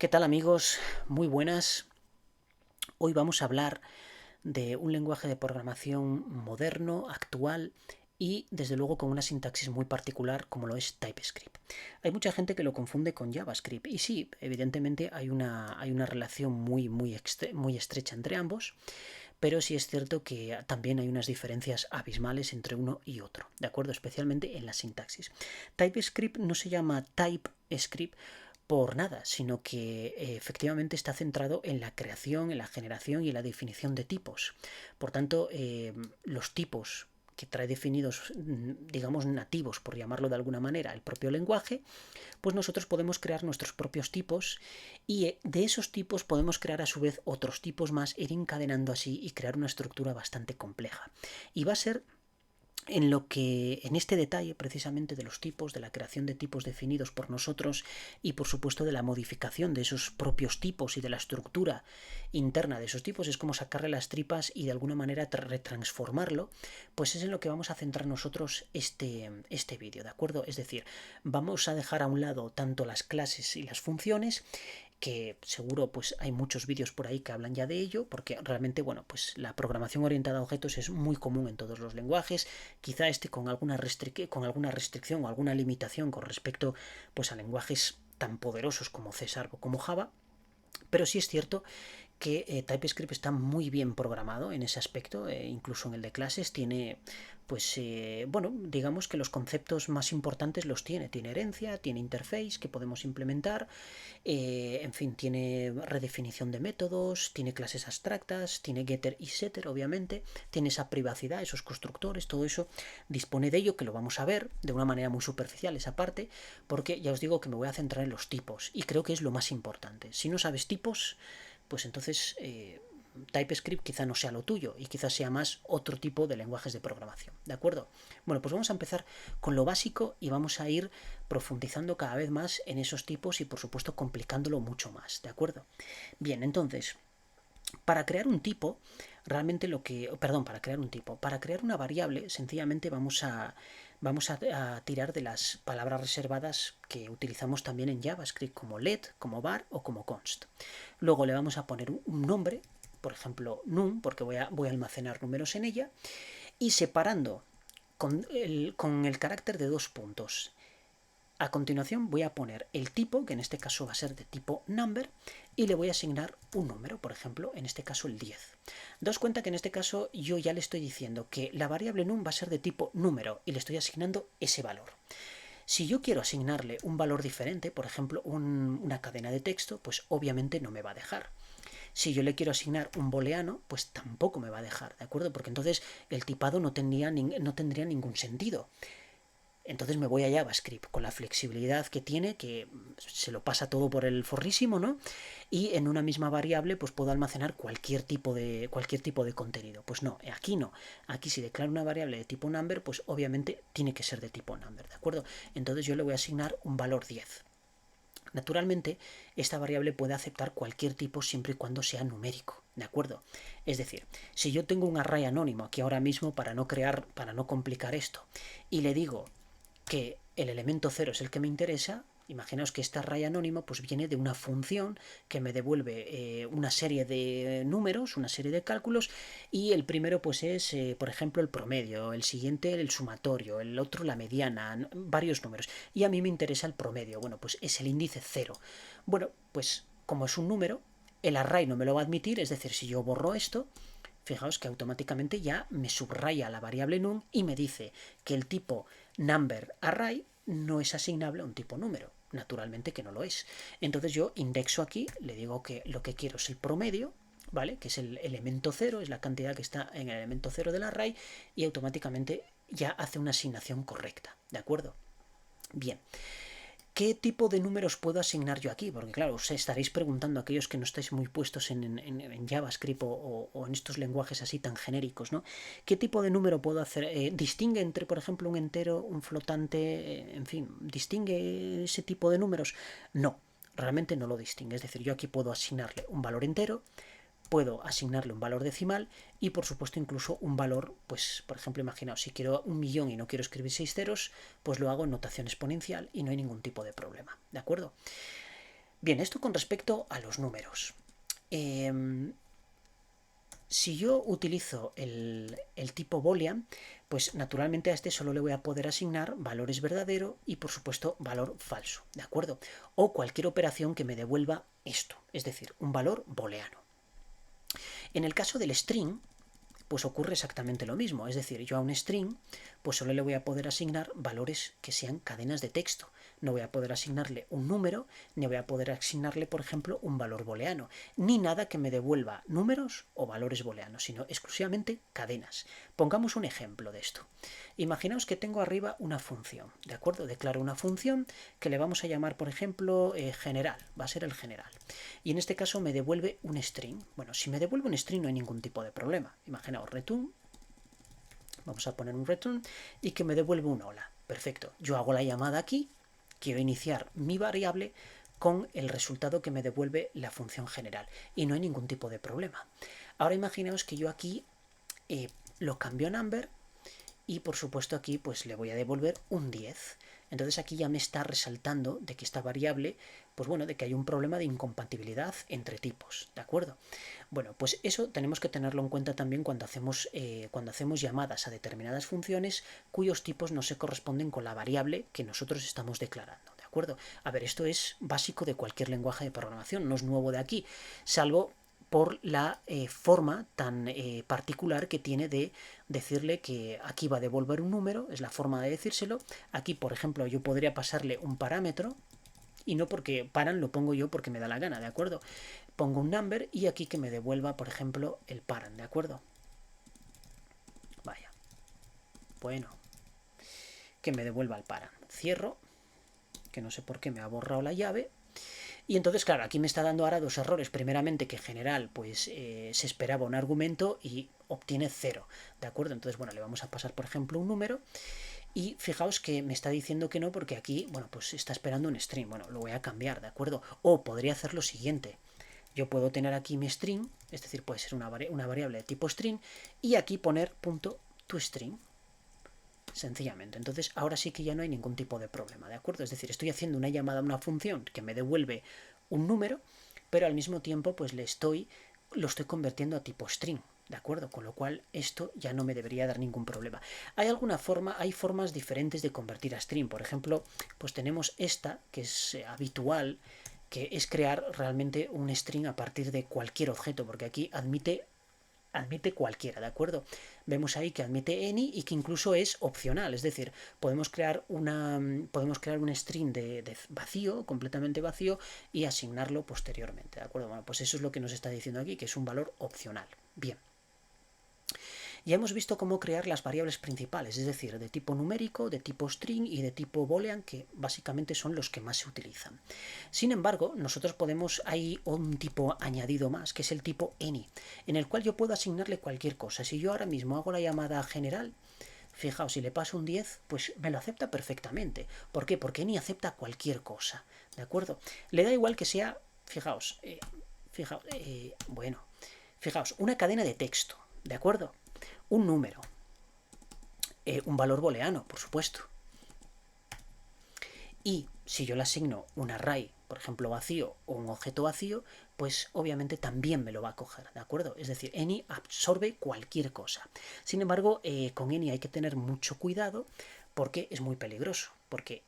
¿Qué tal, amigos? Muy buenas. Hoy vamos a hablar de un lenguaje de programación moderno, actual y desde luego con una sintaxis muy particular como lo es TypeScript. Hay mucha gente que lo confunde con JavaScript y sí, evidentemente hay una relación muy estrecha entre ambos, pero sí es cierto que también hay unas diferencias abismales entre uno y otro, ¿de acuerdo? Especialmente en la sintaxis. TypeScript no se llama TypeScript por nada, sino que efectivamente está centrado en la creación, en la generación y en la definición de tipos. Por tanto, los tipos que trae definidos, digamos, nativos, por llamarlo de alguna manera, el propio lenguaje, pues nosotros podemos crear nuestros propios tipos y de esos tipos podemos crear a su vez otros tipos más, ir encadenando así y crear una estructura bastante compleja. Y va a ser en este detalle precisamente de los tipos, de la creación de tipos definidos por nosotros y por supuesto de la modificación de esos propios tipos y de la estructura interna de esos tipos, es como sacarle las tripas y de alguna manera retransformarlo, pues es en lo que vamos a centrar nosotros este vídeo, ¿de acuerdo? Es decir, vamos a dejar a un lado tanto las clases y las funciones, que seguro pues hay muchos vídeos por ahí que hablan ya de ello, porque realmente, bueno, pues la programación orientada a objetos es muy común en todos los lenguajes, quizá con alguna restricción o alguna limitación con respecto pues a lenguajes tan poderosos como C# o como Java, pero sí es cierto que TypeScript está muy bien programado en ese aspecto, incluso en el de clases tiene, pues, bueno, digamos que los conceptos más importantes los tiene. Tiene herencia, tiene interface que podemos implementar, en fin, tiene redefinición de métodos, tiene clases abstractas, tiene getter y setter, obviamente, tiene esa privacidad, esos constructores, todo eso dispone de ello, que lo vamos a ver de una manera muy superficial esa parte, porque ya os digo que me voy a centrar en los tipos y creo que es lo más importante. Si no sabes tipos, pues entonces TypeScript quizá no sea lo tuyo y quizás sea más otro tipo de lenguajes de programación, ¿de acuerdo? Bueno, pues vamos a empezar con lo básico y vamos a ir profundizando cada vez más en esos tipos y por supuesto complicándolo mucho más, ¿de acuerdo? Bien, entonces, para crear un tipo, realmente para crear una variable, sencillamente vamos a tirar de las palabras reservadas que utilizamos también en JavaScript, como let, como var o como const. Luego le vamos a poner un nombre, por ejemplo num, porque voy a almacenar números en ella, y separando con el carácter de 2 puntos. A continuación voy a poner el tipo, que en este caso va a ser de tipo number, y le voy a asignar un número, por ejemplo, en este caso el 10. Daos cuenta que en este caso yo ya le estoy diciendo que la variable num va a ser de tipo número y le estoy asignando ese valor. Si yo quiero asignarle un valor diferente, por ejemplo una cadena de texto, pues obviamente no me va a dejar. Si yo le quiero asignar un booleano, pues tampoco me va a dejar, ¿de acuerdo? Porque entonces el tipado no tendría ningún sentido. Entonces me voy a JavaScript con la flexibilidad que tiene, que se lo pasa todo por el forrísimo, ¿no? Y en una misma variable pues puedo almacenar cualquier tipo de contenido. Pues no, aquí no. Aquí si declaro una variable de tipo number, pues obviamente tiene que ser de tipo number, ¿de acuerdo? Entonces yo le voy a asignar un valor 10. Naturalmente, esta variable puede aceptar cualquier tipo siempre y cuando sea numérico, ¿de acuerdo? Es decir, si yo tengo un array anónimo aquí ahora mismo para no complicar esto, y le digo que el elemento 0 es el que me interesa, imaginaos que este array anónimo pues viene de una función que me devuelve una serie de números, una serie de cálculos, y el primero pues es, por ejemplo, el promedio, el siguiente el sumatorio, el otro la mediana, varios números, y a mí me interesa el promedio, bueno, pues es el índice 0. Bueno, pues como es un número, el array no me lo va a admitir, es decir, si yo borro esto, fijaos que automáticamente ya me subraya la variable num y me dice que el tipo number array no es asignable a un tipo número. Naturalmente que no lo es. Entonces yo indexo aquí, le digo que lo que quiero es el promedio, ¿vale? Que es el elemento 0, es la cantidad que está en el elemento 0 del array, y automáticamente ya hace una asignación correcta, ¿de acuerdo? Bien. ¿Qué tipo de números puedo asignar yo aquí? Porque claro, os estaréis preguntando a aquellos que no estáis muy puestos en JavaScript o en estos lenguajes así tan genéricos, ¿no? ¿Qué tipo de número puedo hacer? ¿Distingue entre, por ejemplo, un entero, un flotante, en fin, distingue ese tipo de números? No, realmente no lo distingue. Es decir, yo aquí puedo asignarle un valor entero, puedo asignarle un valor decimal y por supuesto incluso un valor, pues por ejemplo imaginaos, si quiero 1.000.000 y no quiero escribir 6 ceros, pues lo hago en notación exponencial y no hay ningún tipo de problema, ¿de acuerdo? Bien, esto con respecto a los números. Si yo utilizo el tipo boolean, pues naturalmente a este solo le voy a poder asignar valores verdadero y por supuesto valor falso, ¿de acuerdo? O cualquier operación que me devuelva esto, es decir, un valor booleano. En el caso del string, pues ocurre exactamente lo mismo, es decir, yo a un string pues solo le voy a poder asignar valores que sean cadenas de texto. No voy a poder asignarle un número, ni voy a poder asignarle, por ejemplo, un valor booleano, ni nada que me devuelva números o valores booleanos, sino exclusivamente cadenas. Pongamos un ejemplo de esto. Imaginaos que tengo arriba una función, ¿de acuerdo? Declaro una función que le vamos a llamar, por ejemplo, general, va a ser el general. Y en este caso me devuelve un string. Bueno, si me devuelve un string no hay ningún tipo de problema. Imaginaos return, vamos a poner un return y que me devuelve un hola. Perfecto, yo hago la llamada aquí, quiero iniciar mi variable con el resultado que me devuelve la función general y no hay ningún tipo de problema. Ahora imaginaos que yo aquí lo cambio a number y por supuesto aquí pues le voy a devolver un 10. Entonces aquí ya me está resaltando de que esta variable, pues bueno, de que hay un problema de incompatibilidad entre tipos, ¿de acuerdo? Bueno, pues eso tenemos que tenerlo en cuenta también cuando hacemos llamadas a determinadas funciones cuyos tipos no se corresponden con la variable que nosotros estamos declarando, ¿de acuerdo? A ver, esto es básico de cualquier lenguaje de programación, no es nuevo de aquí, salvo por la forma tan particular que tiene de decirle que aquí va a devolver un número, es la forma de decírselo. Aquí, por ejemplo, yo podría pasarle un parámetro, y no porque paran lo pongo yo porque me da la gana, ¿de acuerdo? Pongo un number y aquí que me devuelva, por ejemplo, el paran, ¿de acuerdo? Vaya. Bueno. Que me devuelva el paran. Cierro, que no sé por qué me ha borrado la llave. Y entonces, claro, aquí me está dando ahora dos errores. Primeramente, que en general, pues se esperaba un argumento y obtiene 0, ¿de acuerdo? Entonces, bueno, le vamos a pasar, por ejemplo, un número. Y fijaos que me está diciendo que no porque aquí, bueno, pues está esperando un string. Bueno, lo voy a cambiar, ¿de acuerdo? O podría hacer lo siguiente. Yo puedo tener aquí mi string, es decir, puede ser una variable de tipo string, y aquí poner punto toString. Sencillamente. Entonces ahora sí que ya no hay ningún tipo de problema, ¿de acuerdo? Es decir, estoy haciendo una llamada a una función que me devuelve un número, pero al mismo tiempo pues lo estoy convirtiendo a tipo string, ¿de acuerdo? Con lo cual esto ya no me debería dar ningún problema. Hay formas diferentes de convertir a string. Por ejemplo, pues tenemos esta, que es habitual, que es crear realmente un string a partir de cualquier objeto, porque aquí admite cualquiera, ¿de acuerdo? Vemos ahí que admite any y que incluso es opcional, es decir, podemos crear un string de vacío, completamente vacío, y asignarlo posteriormente, ¿de acuerdo? Bueno, pues eso es lo que nos está diciendo aquí, que es un valor opcional. Bien. Ya hemos visto cómo crear las variables principales, es decir, de tipo numérico, de tipo string y de tipo boolean, que básicamente son los que más se utilizan. Sin embargo, hay un tipo añadido más, que es el tipo any, en el cual yo puedo asignarle cualquier cosa. Si yo ahora mismo hago la llamada general, fijaos, si le paso un 10, pues me lo acepta perfectamente. ¿Por qué? Porque any acepta cualquier cosa, ¿de acuerdo? Le da igual que sea, fijaos, una cadena de texto, ¿de acuerdo? Un número, un valor booleano, por supuesto. Y si yo le asigno un array, por ejemplo, vacío o un objeto vacío, pues obviamente también me lo va a coger, ¿de acuerdo? Es decir, any absorbe cualquier cosa. Sin embargo, con any hay que tener mucho cuidado porque es muy peligroso, porque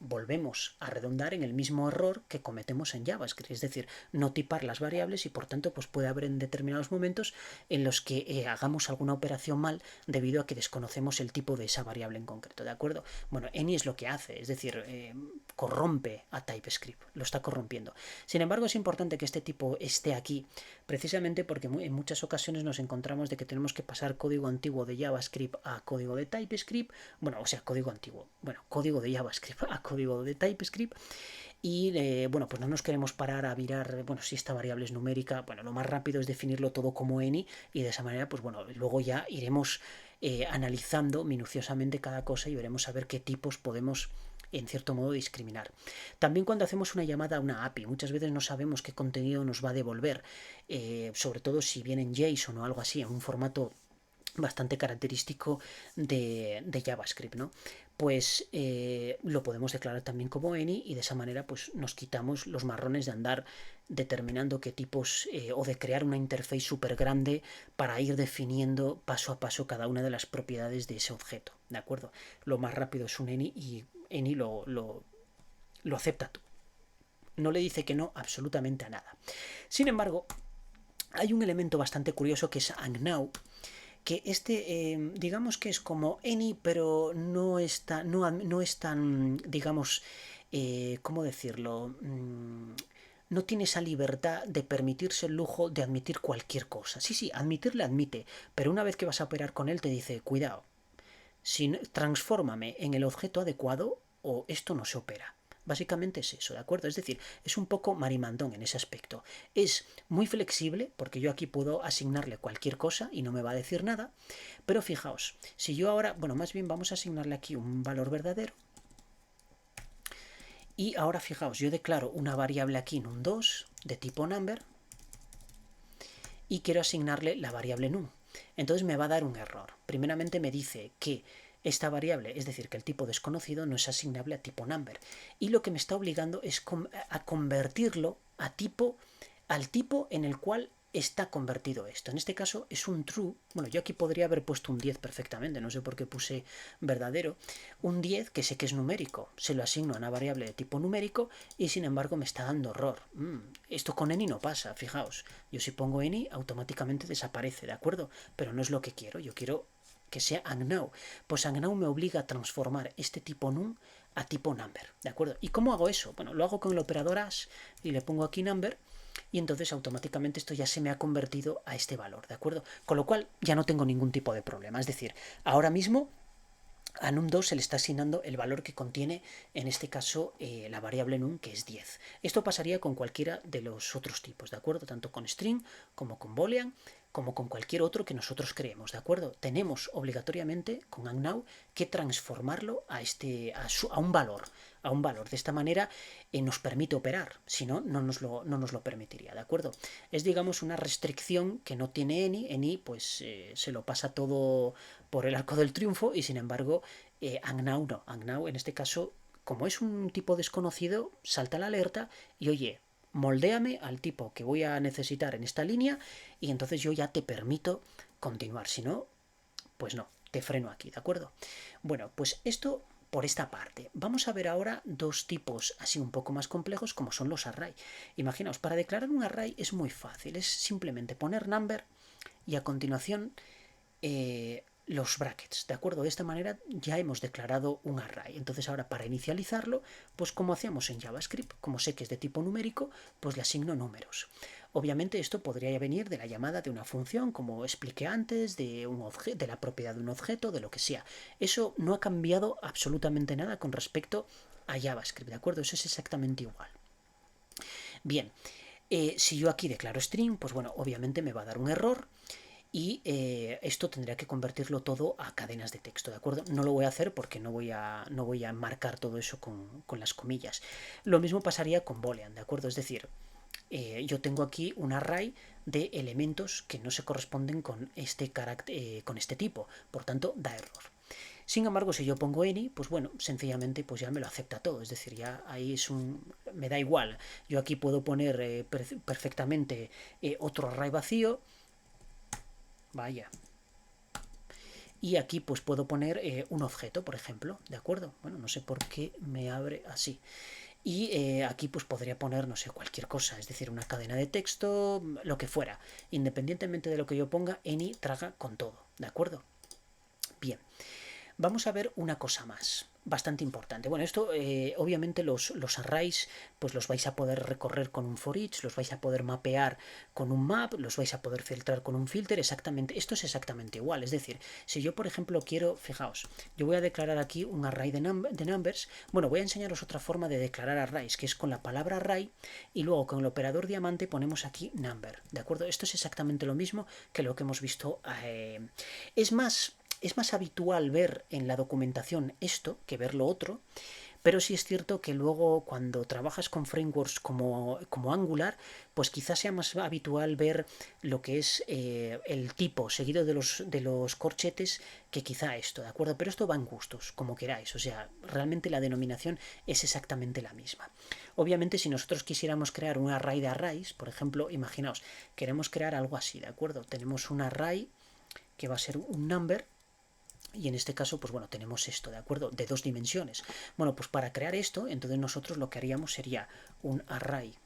volvemos a redundar en el mismo error que cometemos en JavaScript, es decir, no tipar las variables y por tanto pues puede haber en determinados momentos en los que hagamos alguna operación mal debido a que desconocemos el tipo de esa variable en concreto, ¿de acuerdo? Bueno, any es lo que hace, es decir, corrompe a TypeScript, lo está corrompiendo. Sin embargo, es importante que este tipo esté aquí, precisamente porque en muchas ocasiones nos encontramos de que tenemos que pasar código antiguo de JavaScript a código de TypeScript, código de JavaScript a código de TypeScript, y bueno, pues no nos queremos parar a mirar, bueno, si esta variable es numérica. Bueno, lo más rápido es definirlo todo como any, y de esa manera, pues bueno, luego ya iremos analizando minuciosamente cada cosa y veremos a ver qué tipos podemos en cierto modo discriminar. También cuando hacemos una llamada a una API, muchas veces no sabemos qué contenido nos va a devolver, sobre todo si viene en JSON o algo así, en un formato bastante característico de JavaScript, ¿no? Pues lo podemos declarar también como any y de esa manera pues nos quitamos los marrones de andar determinando qué tipos o de crear una interface súper grande para ir definiendo paso a paso cada una de las propiedades de ese objeto, ¿de acuerdo? Lo más rápido es un any y any lo acepta tú. No le dice que no absolutamente a nada. Sin embargo, hay un elemento bastante curioso que es AndNow, que digamos que es como any, pero no es tan digamos, ¿cómo decirlo? No tiene esa libertad de permitirse el lujo de admitir cualquier cosa. Sí, sí, admitirle admite, pero una vez que vas a operar con él te dice, cuidado, si transfórmame en el objeto adecuado o esto no se opera. Básicamente es eso, ¿de acuerdo? Es decir, es un poco marimandón en ese aspecto. Es muy flexible porque yo aquí puedo asignarle cualquier cosa y no me va a decir nada. Pero fijaos, si yo ahora, bueno, más bien vamos a asignarle aquí un valor verdadero. Y ahora fijaos, yo declaro una variable aquí num2 de tipo number y quiero asignarle la variable num. Entonces me va a dar un error. Primeramente me dice que esta variable, es decir, que el tipo desconocido no es asignable a tipo number. Y lo que me está obligando es a convertirlo al tipo en el cual está convertido esto. En este caso es un true. Bueno, yo aquí podría haber puesto un 10 perfectamente, no sé por qué puse verdadero. Un 10 que sé que es numérico, se lo asigno a una variable de tipo numérico y sin embargo me está dando error. Esto con any no pasa, fijaos. Yo si pongo any automáticamente desaparece, ¿de acuerdo? Pero no es lo que quiero, yo quiero que sea AndNow. Pues AndNow me obliga a transformar este tipo num a tipo number, ¿de acuerdo? ¿Y cómo hago eso? Bueno, lo hago con el operador as y le pongo aquí number y entonces automáticamente esto ya se me ha convertido a este valor, ¿de acuerdo? Con lo cual ya no tengo ningún tipo de problema. Es decir, ahora mismo a num2 se le está asignando el valor que contiene, en este caso, la variable num, que es 10. Esto pasaría con cualquiera de los otros tipos, ¿de acuerdo? Tanto con string, como con boolean, como con cualquier otro que nosotros creemos, ¿de acuerdo? Tenemos obligatoriamente, con AndNow, que transformarlo a un valor. A un valor. De esta manera nos permite operar, si no, no nos lo permitiría, ¿de acuerdo? Es, digamos, una restricción que no tiene any. Any, pues, se lo pasa todo por el arco del triunfo y sin embargo AndNow no. AndNow en este caso, como es un tipo desconocido, salta la alerta y oye, moldéame al tipo que voy a necesitar en esta línea y entonces yo ya te permito continuar. Si no, pues no, te freno aquí, ¿de acuerdo? Bueno, pues esto por esta parte. Vamos a ver ahora dos tipos así un poco más complejos como son los array. Imaginaos, para declarar un array es muy fácil, es simplemente poner number y a continuación los brackets, ¿de acuerdo? De esta manera ya hemos declarado un array. Entonces ahora para inicializarlo, pues como hacíamos en JavaScript, como sé que es de tipo numérico, pues le asigno números. Obviamente esto podría venir de la llamada de una función, como expliqué antes, de la propiedad de un objeto, de lo que sea. Eso no ha cambiado absolutamente nada con respecto a JavaScript, ¿de acuerdo? Eso es exactamente igual. Bien, si yo aquí declaro string, pues bueno, obviamente me va a dar un error. Y esto tendría que convertirlo todo a cadenas de texto, ¿de acuerdo? No lo voy a hacer porque no voy a marcar todo eso con las comillas. Lo mismo pasaría con boolean, ¿de acuerdo? Es decir, yo tengo aquí un array de elementos que no se corresponden con con este tipo, por tanto da error. Sin embargo, si yo pongo any, pues bueno, sencillamente pues ya me lo acepta todo. Es decir, ya ahí me da igual. Yo aquí puedo poner perfectamente otro array vacío. Vaya. Y aquí pues puedo poner un objeto, por ejemplo, ¿de acuerdo? Bueno, no sé por qué me abre así. Y aquí pues podría poner, no sé, cualquier cosa, es decir, una cadena de texto, lo que fuera. Independientemente de lo que yo ponga, any traga con todo, ¿de acuerdo? Bien, vamos a ver una cosa más, bastante importante. Bueno, esto obviamente los arrays pues los vais a poder recorrer con un for each, los vais a poder mapear con un map, los vais a poder filtrar con un filter, exactamente, esto es exactamente igual. Es decir, si yo por ejemplo quiero, fijaos, yo voy a declarar aquí un array de numbers, bueno, voy a enseñaros otra forma de declarar arrays, que es con la palabra array y luego con el operador diamante ponemos aquí number, ¿de acuerdo? Esto es exactamente lo mismo que lo que hemos visto. Es más habitual ver en la documentación esto que ver lo otro, pero sí es cierto que luego cuando trabajas con frameworks como Angular, pues quizás sea más habitual ver lo que es el tipo seguido de los corchetes que quizá esto, ¿de acuerdo? Pero esto va en gustos, como queráis, o sea, realmente la denominación es exactamente la misma. Obviamente, si nosotros quisiéramos crear un array de arrays, por ejemplo, imaginaos, queremos crear algo así, ¿de acuerdo? Tenemos un array que va a ser un number, y en este caso, pues bueno, tenemos esto, ¿de acuerdo? De 2 dimensiones. Bueno, pues para crear esto, entonces nosotros lo que haríamos sería un array.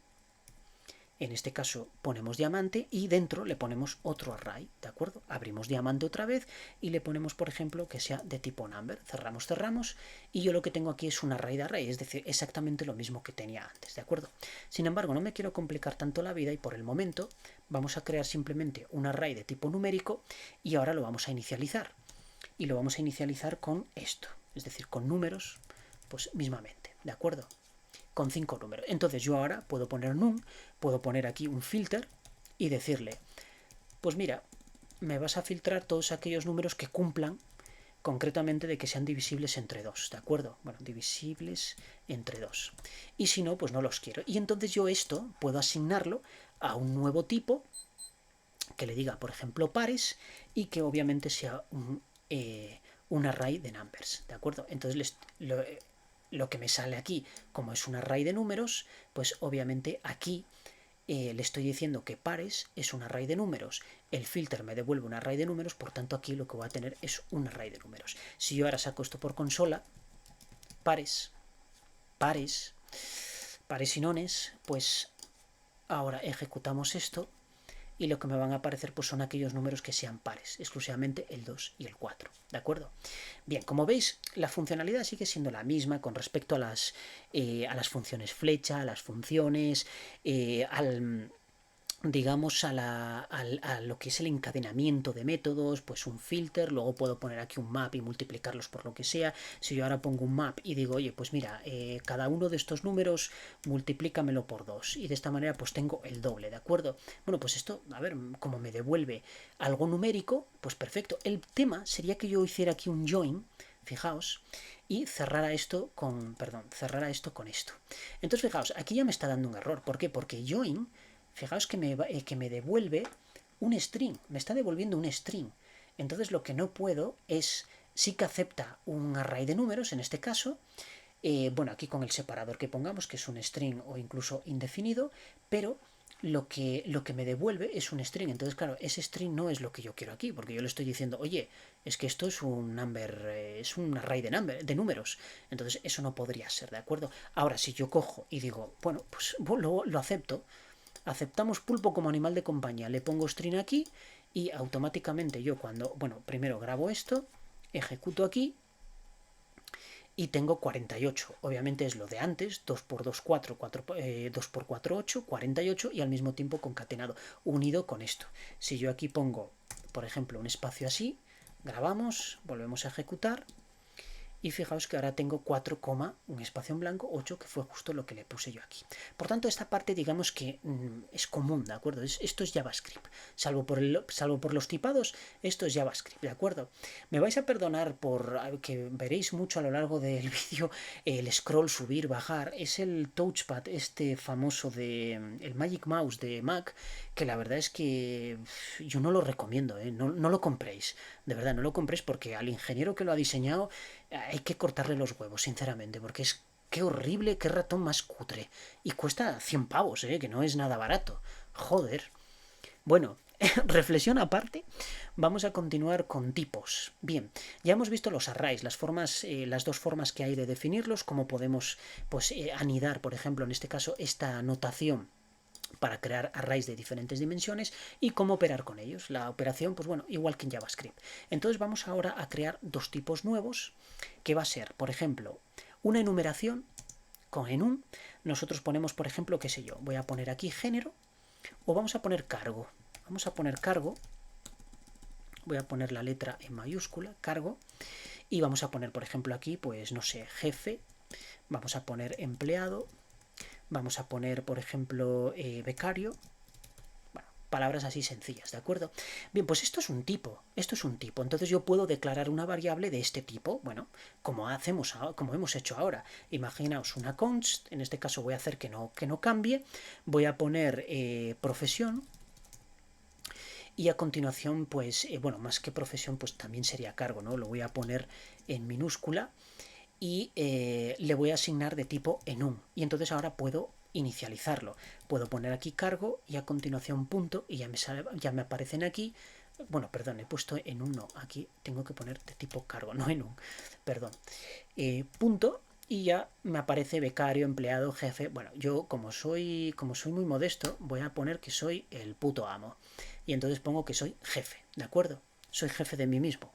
En este caso ponemos diamante y dentro le ponemos otro array, ¿de acuerdo? Abrimos diamante otra vez y le ponemos, por ejemplo, que sea de tipo number. Cerramos y yo lo que tengo aquí es un array de array, es decir, exactamente lo mismo que tenía antes, ¿de acuerdo? Sin embargo, no me quiero complicar tanto la vida y por el momento vamos a crear simplemente un array de tipo numérico y ahora lo vamos a inicializar. Y lo vamos a inicializar con esto, es decir, con números, pues mismamente, ¿de acuerdo? Con 5 números. Entonces yo ahora puedo poner num, puedo poner aquí un filter y decirle, pues mira, me vas a filtrar todos aquellos números que cumplan concretamente de que sean divisibles entre 2, ¿de acuerdo? Bueno, divisibles entre 2. Y si no, pues no los quiero. Y entonces yo esto puedo asignarlo a un nuevo tipo que le diga, por ejemplo, pares y que obviamente sea un array de numbers, ¿de acuerdo? Entonces lo que me sale aquí, como es un array de números, pues obviamente aquí le estoy diciendo que pares es un array de números, el filter me devuelve un array de números, por tanto aquí lo que voy a tener es un array de números. Si yo ahora saco esto por consola, pares, pares, pares y nones, pues ahora ejecutamos esto y lo que me van a aparecer pues son aquellos números que sean pares, exclusivamente el 2 y el 4, ¿de acuerdo? Bien, como veis, la funcionalidad sigue siendo la misma con respecto a las funciones flecha, a las funciones, digamos, a lo que es el encadenamiento de métodos, pues un filter, luego puedo poner aquí un map y multiplicarlos por lo que sea. Si yo ahora pongo un map y digo, oye, pues mira, cada uno de estos números multiplícamelo por 2 y de esta manera pues tengo el doble, ¿de acuerdo? Bueno, pues esto, a ver, como me devuelve algo numérico, pues perfecto. El tema sería que yo hiciera aquí un join, fijaos, y cerrara esto con esto. Entonces, fijaos, aquí ya me está dando un error. ¿Por qué? Porque join, fijaos que me devuelve un string, me está devolviendo un string. Entonces lo que no puedo es, sí que acepta un array de números, en este caso, bueno, aquí con el separador que pongamos, que es un string o incluso indefinido, pero lo que me devuelve es un string. Entonces, claro, ese string no es lo que yo quiero aquí, porque yo le estoy diciendo, oye, es que esto es un number, es un array de números. Entonces, eso no podría ser, ¿de acuerdo? Ahora, si yo cojo y digo, bueno, pues lo acepto, aceptamos pulpo como animal de compañía, le pongo string aquí y automáticamente yo cuando, bueno, primero grabo esto, ejecuto aquí y tengo 48. Obviamente es lo de antes, 2 por 2, 4, 2 por 4, 8, 48 y al mismo tiempo concatenado, unido con esto. Si yo aquí pongo, por ejemplo, un espacio así, grabamos, volvemos a ejecutar y fijaos que ahora tengo 4, un espacio en blanco, 8, que fue justo lo que le puse yo aquí. Por tanto, esta parte digamos que es común, ¿de acuerdo? Esto es JavaScript, salvo por los tipados, esto es JavaScript, ¿de acuerdo? Me vais a perdonar por que veréis mucho a lo largo del vídeo el scroll, subir, bajar, es el touchpad este famoso de el Magic Mouse de Mac, que la verdad es que yo no lo recomiendo, no lo compréis, de verdad, no lo compréis porque al ingeniero que lo ha diseñado hay que cortarle los huevos, sinceramente, porque es qué horrible, qué ratón más cutre. Y cuesta 100 pavos, que no es nada barato. Joder. Bueno, reflexión aparte, vamos a continuar con tipos. Bien, ya hemos visto los arrays, las dos formas que hay de definirlos, cómo podemos pues, anidar, por ejemplo, en este caso, esta notación para crear arrays de diferentes dimensiones y cómo operar con ellos. La operación, pues bueno, igual que en JavaScript. Entonces vamos ahora a crear dos tipos nuevos, que va a ser, por ejemplo, una enumeración con enum. Nosotros ponemos, por ejemplo, qué sé yo, voy a poner aquí género o vamos a poner cargo. Vamos a poner cargo, voy a poner la letra en mayúscula, cargo, y vamos a poner, por ejemplo, aquí, pues no sé, jefe, vamos a poner empleado, vamos a poner, por ejemplo, becario. Bueno, palabras así sencillas, ¿de acuerdo? Bien, pues esto es un tipo, entonces yo puedo declarar una variable de este tipo, bueno, como hemos hecho ahora. Imaginaos una const, en este caso voy a hacer que no cambie, voy a poner profesión, y a continuación, pues, bueno, más que profesión, pues también sería cargo, ¿no? Lo voy a poner en minúscula y le voy a asignar de tipo enum. Y entonces ahora puedo inicializarlo. Puedo poner aquí cargo y a continuación punto y ya me aparecen aquí. Bueno, perdón, he puesto enum, no, aquí tengo que poner de tipo cargo, no enum, perdón. Punto y ya me aparece becario, empleado, jefe. Bueno, yo como soy muy modesto, voy a poner que soy el puto amo. Y entonces pongo que soy jefe, ¿de acuerdo? Soy jefe de mí mismo.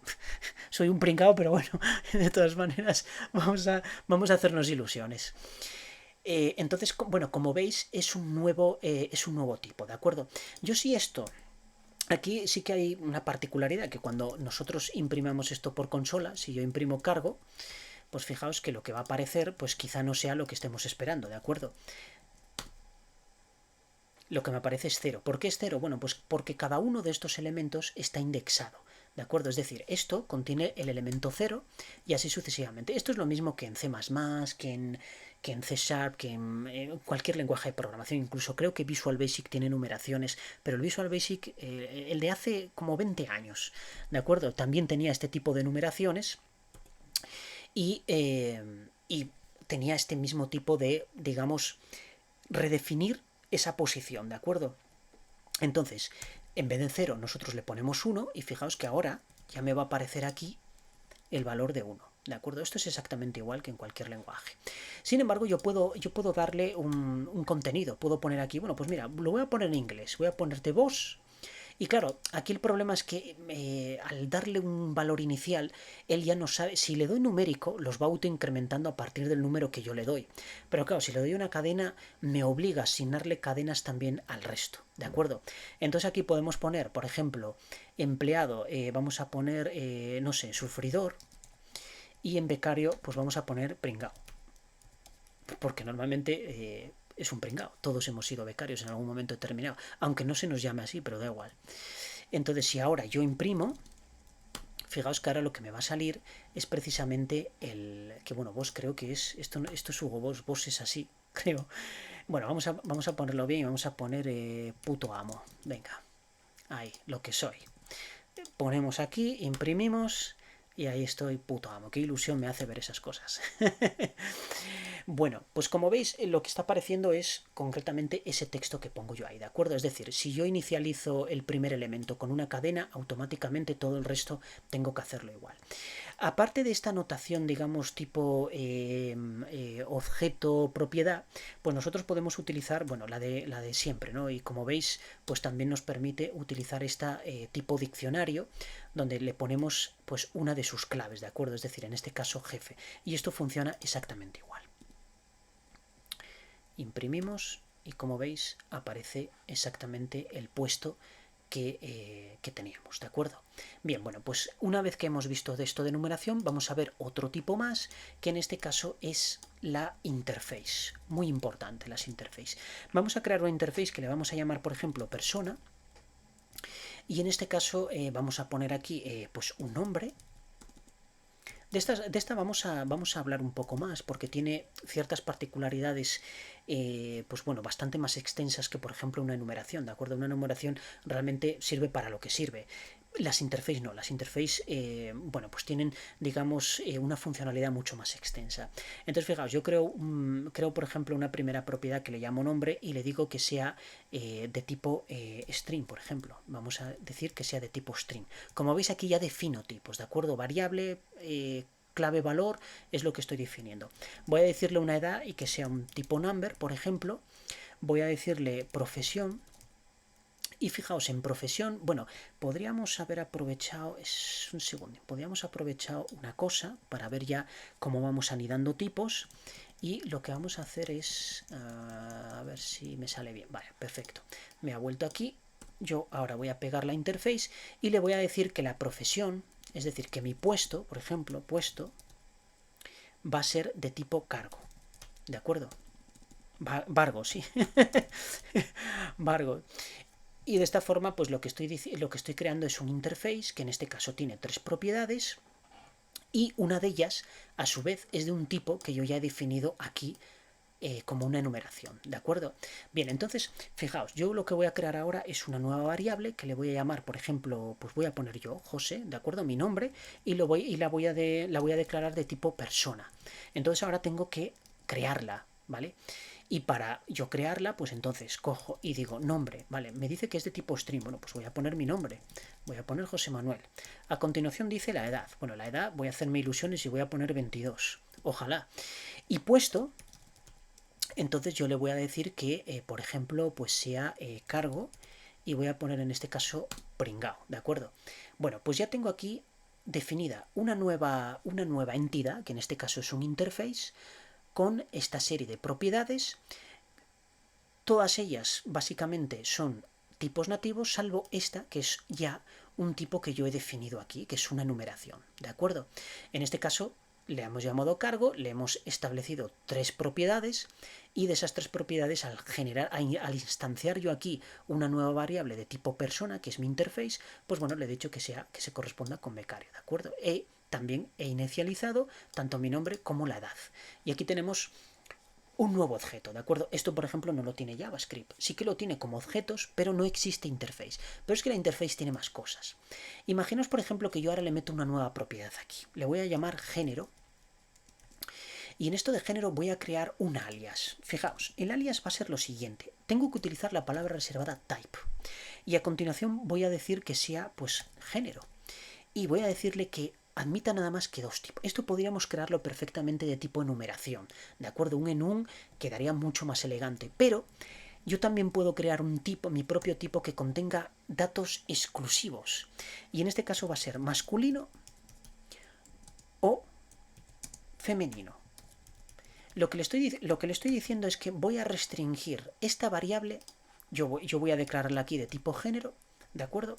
Soy un pringao, pero bueno, de todas maneras, vamos a hacernos ilusiones. Entonces, bueno, como veis, es un nuevo tipo, ¿de acuerdo? Yo sí esto. Aquí sí que hay una particularidad, que cuando nosotros imprimamos esto por consola, si yo imprimo cargo, pues fijaos que lo que va a aparecer, pues quizá no sea lo que estemos esperando, ¿de acuerdo? Lo que me aparece es 0. ¿Por qué es 0? Bueno, pues porque cada uno de estos elementos está indexado, ¿de acuerdo? Es decir, esto contiene el elemento 0 y así sucesivamente. Esto es lo mismo que en C++, que en C Sharp, que en cualquier lenguaje de programación. Incluso creo que Visual Basic tiene numeraciones, pero el Visual Basic, el de hace como 20 años, ¿de acuerdo? También tenía este tipo de numeraciones y tenía este mismo tipo de, digamos, redefinir esa posición, ¿de acuerdo? Entonces, en vez de 0 nosotros le ponemos 1 y fijaos que ahora ya me va a aparecer aquí el valor de 1. ¿De acuerdo? Esto es exactamente igual que en cualquier lenguaje. Sin embargo, yo puedo darle un contenido. Puedo poner aquí, bueno, pues mira, lo voy a poner en inglés. Voy a ponerte vos. Y claro, aquí el problema es que al darle un valor inicial, él ya no sabe, si le doy numérico, los va autoincrementando a partir del número que yo le doy. Pero claro, si le doy una cadena, me obliga a asignarle cadenas también al resto, ¿de acuerdo? Entonces aquí podemos poner, por ejemplo, empleado, vamos a poner, no sé, sufridor, y en becario, pues vamos a poner pringao. Porque normalmente es un pringao. Todos hemos sido becarios en algún momento determinado. Aunque no se nos llame así, pero da igual. Entonces, si ahora yo imprimo, fijaos que ahora lo que me va a salir es precisamente el... Que bueno, vos creo que es... Esto es Hugo vos es así, creo. Bueno, vamos a ponerlo bien y vamos a poner puto amo. Venga, ahí, lo que soy. Ponemos aquí, imprimimos y ahí estoy, puto amo. Qué ilusión me hace ver esas cosas. Bueno, pues como veis, lo que está apareciendo es concretamente ese texto que pongo yo ahí, ¿de acuerdo? Es decir, si yo inicializo el primer elemento con una cadena, automáticamente todo el resto tengo que hacerlo igual. Aparte de esta notación, digamos, tipo objeto, propiedad, pues nosotros podemos utilizar, bueno, la de siempre, ¿no? Y como veis, pues también nos permite utilizar esta tipo diccionario, donde le ponemos pues una de sus claves, ¿de acuerdo? Es decir, en este caso jefe. Y esto funciona exactamente igual. Imprimimos y como veis aparece exactamente el puesto que teníamos, ¿de acuerdo? Bien, bueno, pues una vez que hemos visto de esto de numeración, vamos a ver otro tipo más, que en este caso es la interface. Muy importante las interfaces. Vamos a crear una interface que le vamos a llamar, por ejemplo, persona, y en este caso vamos a poner aquí pues un nombre. De esta vamos a hablar un poco más porque tiene ciertas particularidades pues bueno, bastante más extensas que por ejemplo una enumeración, ¿de acuerdo? Una enumeración realmente sirve para lo que sirve. Las interfaces no, las interfaces bueno, pues tienen, digamos, una funcionalidad mucho más extensa. Entonces, fijaos, yo creo, por ejemplo, una primera propiedad que le llamo nombre y le digo que sea de tipo string, por ejemplo. Vamos a decir que sea de tipo string. Como veis aquí ya defino tipos, ¿de acuerdo? Variable, clave, valor, es lo que estoy definiendo. Voy a decirle una edad y que sea un tipo number, por ejemplo. Voy a decirle profesión. Y fijaos, en profesión, bueno, podríamos haber aprovechado, es un segundo, podríamos aprovechar una cosa para ver ya cómo vamos anidando tipos. Y lo que vamos a hacer es, a ver si me sale bien, vale, perfecto. Me ha vuelto aquí, yo ahora voy a pegar la interface y le voy a decir que la profesión, es decir, que mi puesto, por ejemplo, puesto, va a ser de tipo cargo, ¿de acuerdo? Vargo, sí. Vargo. Y de esta forma, pues lo que estoy creando es un interface que en este caso tiene 3 propiedades y una de ellas, a su vez, es de un tipo que yo ya he definido aquí como una enumeración, ¿de acuerdo? Bien, entonces, fijaos, yo lo que voy a crear ahora es una nueva variable que le voy a llamar, por ejemplo, pues voy a poner yo, José, ¿de acuerdo? Mi nombre, y la voy a declarar de tipo persona. Entonces ahora tengo que crearla, ¿vale? Y para yo crearla, pues entonces cojo y digo nombre, ¿vale? Me dice que es de tipo string, bueno, pues voy a poner mi nombre, voy a poner José Manuel. A continuación dice la edad, bueno, la edad voy a hacerme ilusiones y voy a poner 22, ojalá. Y puesto, entonces yo le voy a decir que, por ejemplo, pues sea cargo y voy a poner en este caso pringao, ¿de acuerdo? Bueno, pues ya tengo aquí definida una nueva entidad, que en este caso es un interface, con esta serie de propiedades. Todas ellas básicamente son tipos nativos, salvo esta, que es ya un tipo que yo he definido aquí, que es una enumeración, ¿de acuerdo? En este caso le hemos llamado cargo, le hemos establecido 3 propiedades y de esas 3 propiedades al instanciar yo aquí una nueva variable de tipo persona, que es mi interface, pues bueno, le he dicho que se corresponda con becario, ¿de acuerdo? También he inicializado tanto mi nombre como la edad. Y aquí tenemos un nuevo objeto, ¿de acuerdo? Esto, por ejemplo, no lo tiene JavaScript. Sí que lo tiene como objetos, pero no existe interface. Pero es que la interface tiene más cosas. Imaginaos, por ejemplo, que yo ahora le meto una nueva propiedad aquí. Le voy a llamar género. Y en esto de género voy a crear un alias. Fijaos, el alias va a ser lo siguiente. Tengo que utilizar la palabra reservada type. Y a continuación voy a decir que sea, pues, género. Y voy a decirle que admita nada más que 2 tipos. Esto podríamos crearlo perfectamente de tipo enumeración, ¿de acuerdo? Un enum quedaría mucho más elegante, pero yo también puedo crear un tipo, mi propio tipo, que contenga datos exclusivos. Y en este caso va a ser masculino o femenino. Lo que le estoy diciendo es que voy a restringir esta variable, yo voy a declararla aquí de tipo género, ¿de acuerdo?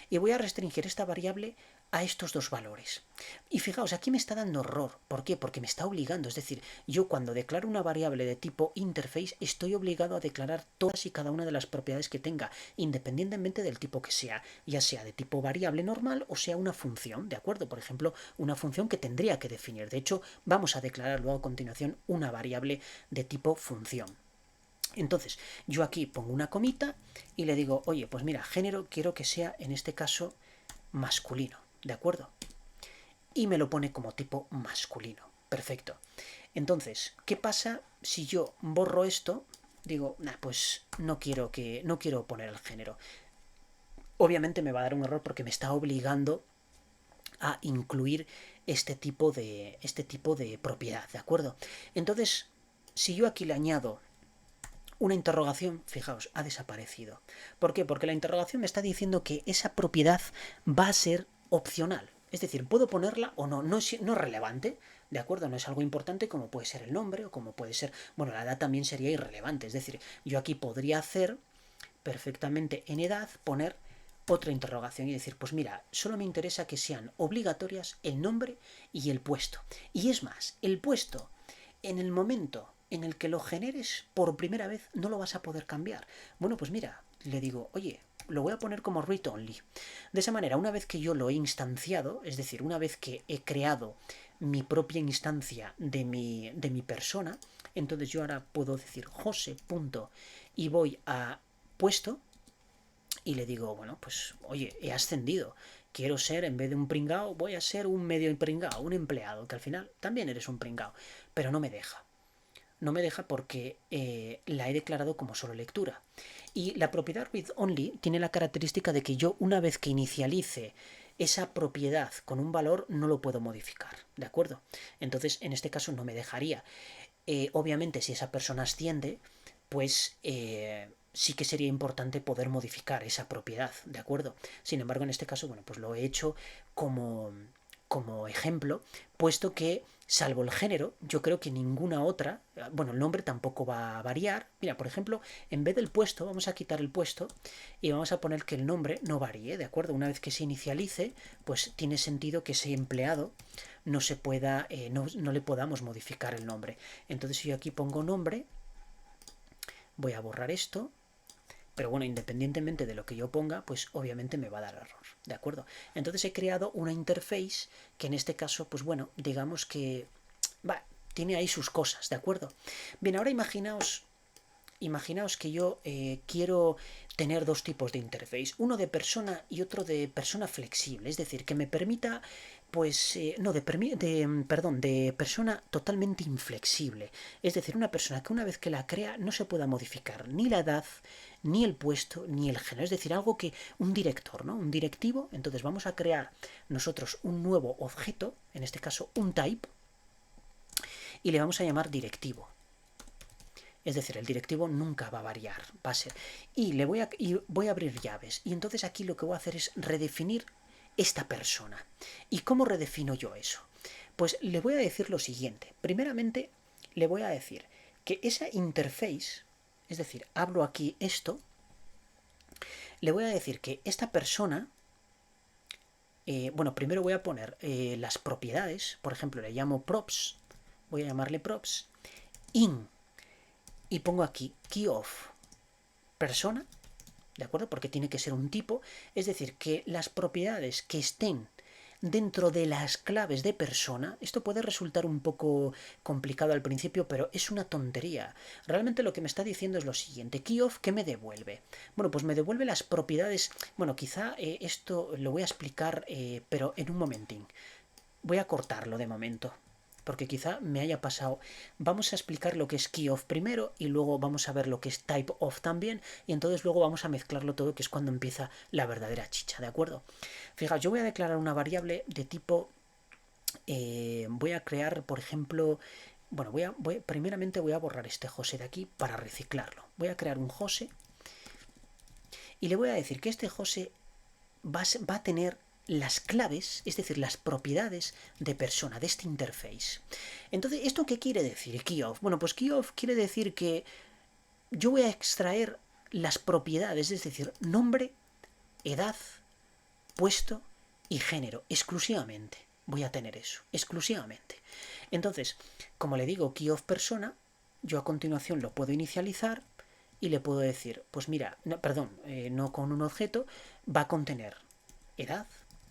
Y voy a restringir esta variable a estos 2 valores. Y fijaos, aquí me está dando error. ¿Por qué? Porque me está obligando. Es decir, yo cuando declaro una variable de tipo interface estoy obligado a declarar todas y cada una de las propiedades que tenga, independientemente del tipo que sea, ya sea de tipo variable normal o sea una función, ¿de acuerdo? Por ejemplo, una función que tendría que definir. De hecho, vamos a declarar luego a continuación una variable de tipo función. Entonces, yo aquí pongo una comita y le digo, oye, pues mira, género quiero que sea en este caso masculino, ¿de acuerdo? Y me lo pone como tipo masculino. Perfecto. Entonces, ¿qué pasa si yo borro esto? Digo, nah, pues no quiero poner el género. Obviamente me va a dar un error porque me está obligando a incluir este tipo de propiedad, ¿de acuerdo? Entonces, si yo aquí le añado una interrogación, fijaos, ha desaparecido. ¿Por qué? Porque la interrogación me está diciendo que esa propiedad va a ser opcional. Es decir, puedo ponerla o no, no es relevante, ¿de acuerdo? No es algo importante como puede ser el nombre o como puede ser... Bueno, la edad también sería irrelevante, es decir, yo aquí podría hacer perfectamente en edad poner otra interrogación y decir, pues mira, solo me interesa que sean obligatorias el nombre y el puesto. Y es más, el puesto, en el momento en el que lo generes por primera vez, no lo vas a poder cambiar. Bueno, pues mira, le digo, oye, lo voy a poner como read only. De esa manera, una vez que yo lo he instanciado, es decir, una vez que he creado mi propia instancia de mi persona, entonces yo ahora puedo decir José. Y voy a puesto y le digo, bueno, pues oye, he ascendido. Quiero ser, en vez de un pringao, voy a ser un medio pringao, un empleado, que al final también eres un pringao. Pero no me deja. No me deja porque la he declarado como solo lectura. Y la propiedad read only tiene la característica de que yo, una vez que inicialice esa propiedad con un valor, no lo puedo modificar, ¿de acuerdo? Entonces, en este caso no me dejaría. Obviamente, si esa persona asciende, pues sí que sería importante poder modificar esa propiedad, ¿de acuerdo? Sin embargo, en este caso, bueno, pues lo he hecho como ejemplo, puesto que, salvo el género, yo creo que ninguna otra, bueno, el nombre tampoco va a variar. Mira, por ejemplo, en vez del puesto, vamos a quitar el puesto y vamos a poner que el nombre no varíe, ¿de acuerdo? Una vez que se inicialice, pues tiene sentido que ese empleado no se pueda, no le podamos modificar el nombre. Entonces, si yo aquí pongo nombre, voy a borrar esto Pero bueno, independientemente de lo que yo ponga, pues obviamente me va a dar error, ¿de acuerdo? Entonces he creado una interface que en este caso, pues bueno, digamos que va, tiene ahí sus cosas, ¿de acuerdo? Bien, ahora imaginaos que yo quiero tener dos tipos de interface, uno de persona y otro de persona flexible, es decir, que me permita, pues, no, perdón, de persona totalmente inflexible, es decir, una persona que una vez que la crea no se pueda modificar ni la edad, ni el puesto, ni el género, es decir, algo que un director, ¿no? Un directivo, entonces vamos a crear nosotros un nuevo objeto, en este caso un type, y le vamos a llamar directivo. Es decir, el directivo nunca va a variar, va a ser. Y voy a abrir llaves. Y entonces aquí lo que voy a hacer es redefinir esta persona. ¿Y cómo redefino yo eso? Pues le voy a decir lo siguiente. Primeramente, le voy a decir que esa interface, es decir, abro aquí esto, le voy a decir que esta persona, bueno, primero voy a poner las propiedades, por ejemplo, le llamo props, voy a llamarle props, in, y pongo aquí key of persona, ¿de acuerdo? Porque tiene que ser un tipo, es decir, que las propiedades que estén dentro de las claves de persona, esto puede resultar un poco complicado al principio, pero es una tontería. Realmente lo que me está diciendo es lo siguiente, keyof, ¿qué me devuelve? Bueno, pues me devuelve las propiedades, bueno, quizá esto lo voy a explicar, pero en un momentín. Voy a cortarlo de momento, porque quizá me haya pasado. Vamos a explicar lo que es keyof primero y luego vamos a ver lo que es typeof también, y entonces luego vamos a mezclarlo todo, que es cuando empieza la verdadera chicha, ¿de acuerdo? Fijaos, yo voy a declarar una variable de tipo, voy a crear, por ejemplo, bueno, primeramente voy a borrar este José de aquí para reciclarlo. Voy a crear un José y le voy a decir que este José va a tener las claves, es decir, las propiedades de persona, de este interface. Entonces, ¿esto qué quiere decir, keyof? Bueno, pues keyof quiere decir que yo voy a extraer las propiedades, es decir, nombre, edad, puesto y género, exclusivamente. Voy a tener eso, exclusivamente. Entonces, como le digo keyof persona, yo a continuación lo puedo inicializar y le puedo decir, pues mira, no, perdón, no con un objeto, va a contener edad,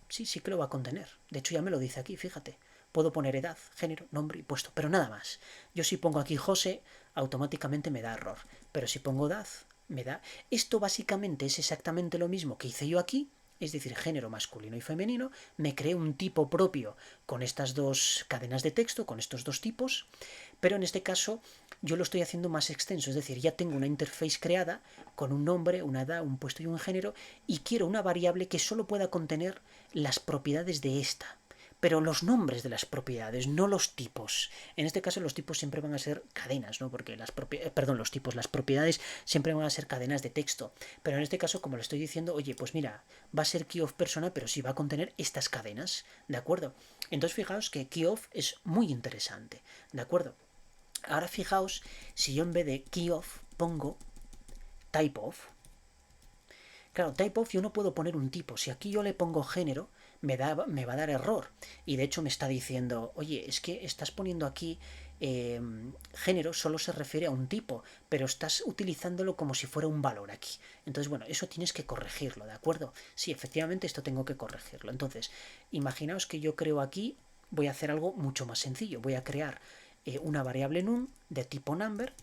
sí que lo va a contener. De hecho ya me lo dice aquí, fíjate. Puedo poner edad, género, nombre y puesto, pero nada más. Yo si pongo aquí José, automáticamente me da error. Pero si pongo edad, me da... Esto básicamente es exactamente lo mismo que hice yo aquí, es decir, género masculino y femenino. Me creé un tipo propio con estas dos cadenas de texto, con estos dos tipos, pero en este caso yo lo estoy haciendo más extenso, es decir, ya tengo una interface creada con un nombre, una edad, un puesto y un género, y quiero una variable que solo pueda contener las propiedades de esta, pero los nombres de las propiedades, no los tipos. En este caso los tipos siempre van a ser cadenas, ¿no? Porque las propiedades siempre van a ser cadenas de texto. Pero en este caso, como le estoy diciendo, oye, pues mira, va a ser keyof persona, pero sí va a contener estas cadenas, ¿de acuerdo? Entonces fijaos que keyof es muy interesante, ¿de acuerdo? Ahora fijaos, si yo en vez de keyof pongo typeof, claro, typeof yo no puedo poner un tipo. Si aquí yo le pongo género, me va a dar error. Y de hecho me está diciendo, oye, es que estás poniendo aquí género, solo se refiere a un tipo, pero estás utilizándolo como si fuera un valor aquí. Entonces, bueno, eso tienes que corregirlo, ¿de acuerdo? Sí, efectivamente esto tengo que corregirlo. Entonces, imaginaos que yo creo aquí, voy a hacer algo mucho más sencillo. Voy a crear una variable num de tipo number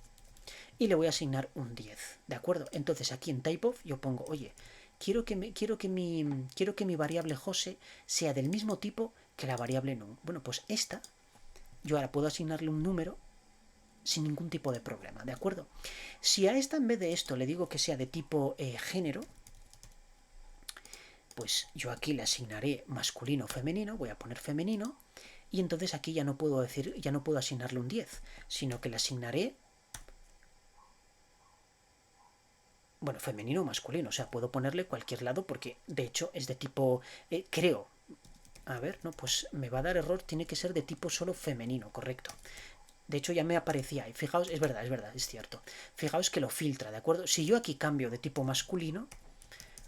y le voy a asignar un 10, ¿de acuerdo? Entonces aquí en typeof yo pongo, oye, quiero que mi variable José sea del mismo tipo que la variable num. Bueno, pues esta, yo ahora puedo asignarle un número sin ningún tipo de problema, ¿de acuerdo? Si a esta en vez de esto le digo que sea de tipo género, pues yo aquí le asignaré masculino o femenino, voy a poner femenino, y entonces aquí ya no puedo asignarle un 10, sino que le asignaré, bueno, femenino o masculino, o sea, puedo ponerle cualquier lado porque de hecho es de tipo, creo, a ver, no, pues me va a dar error, tiene que ser de tipo solo femenino, correcto. De hecho ya me aparecía y fijaos, es verdad, es cierto. Fijaos que lo filtra, ¿de acuerdo? Si yo aquí cambio de tipo masculino,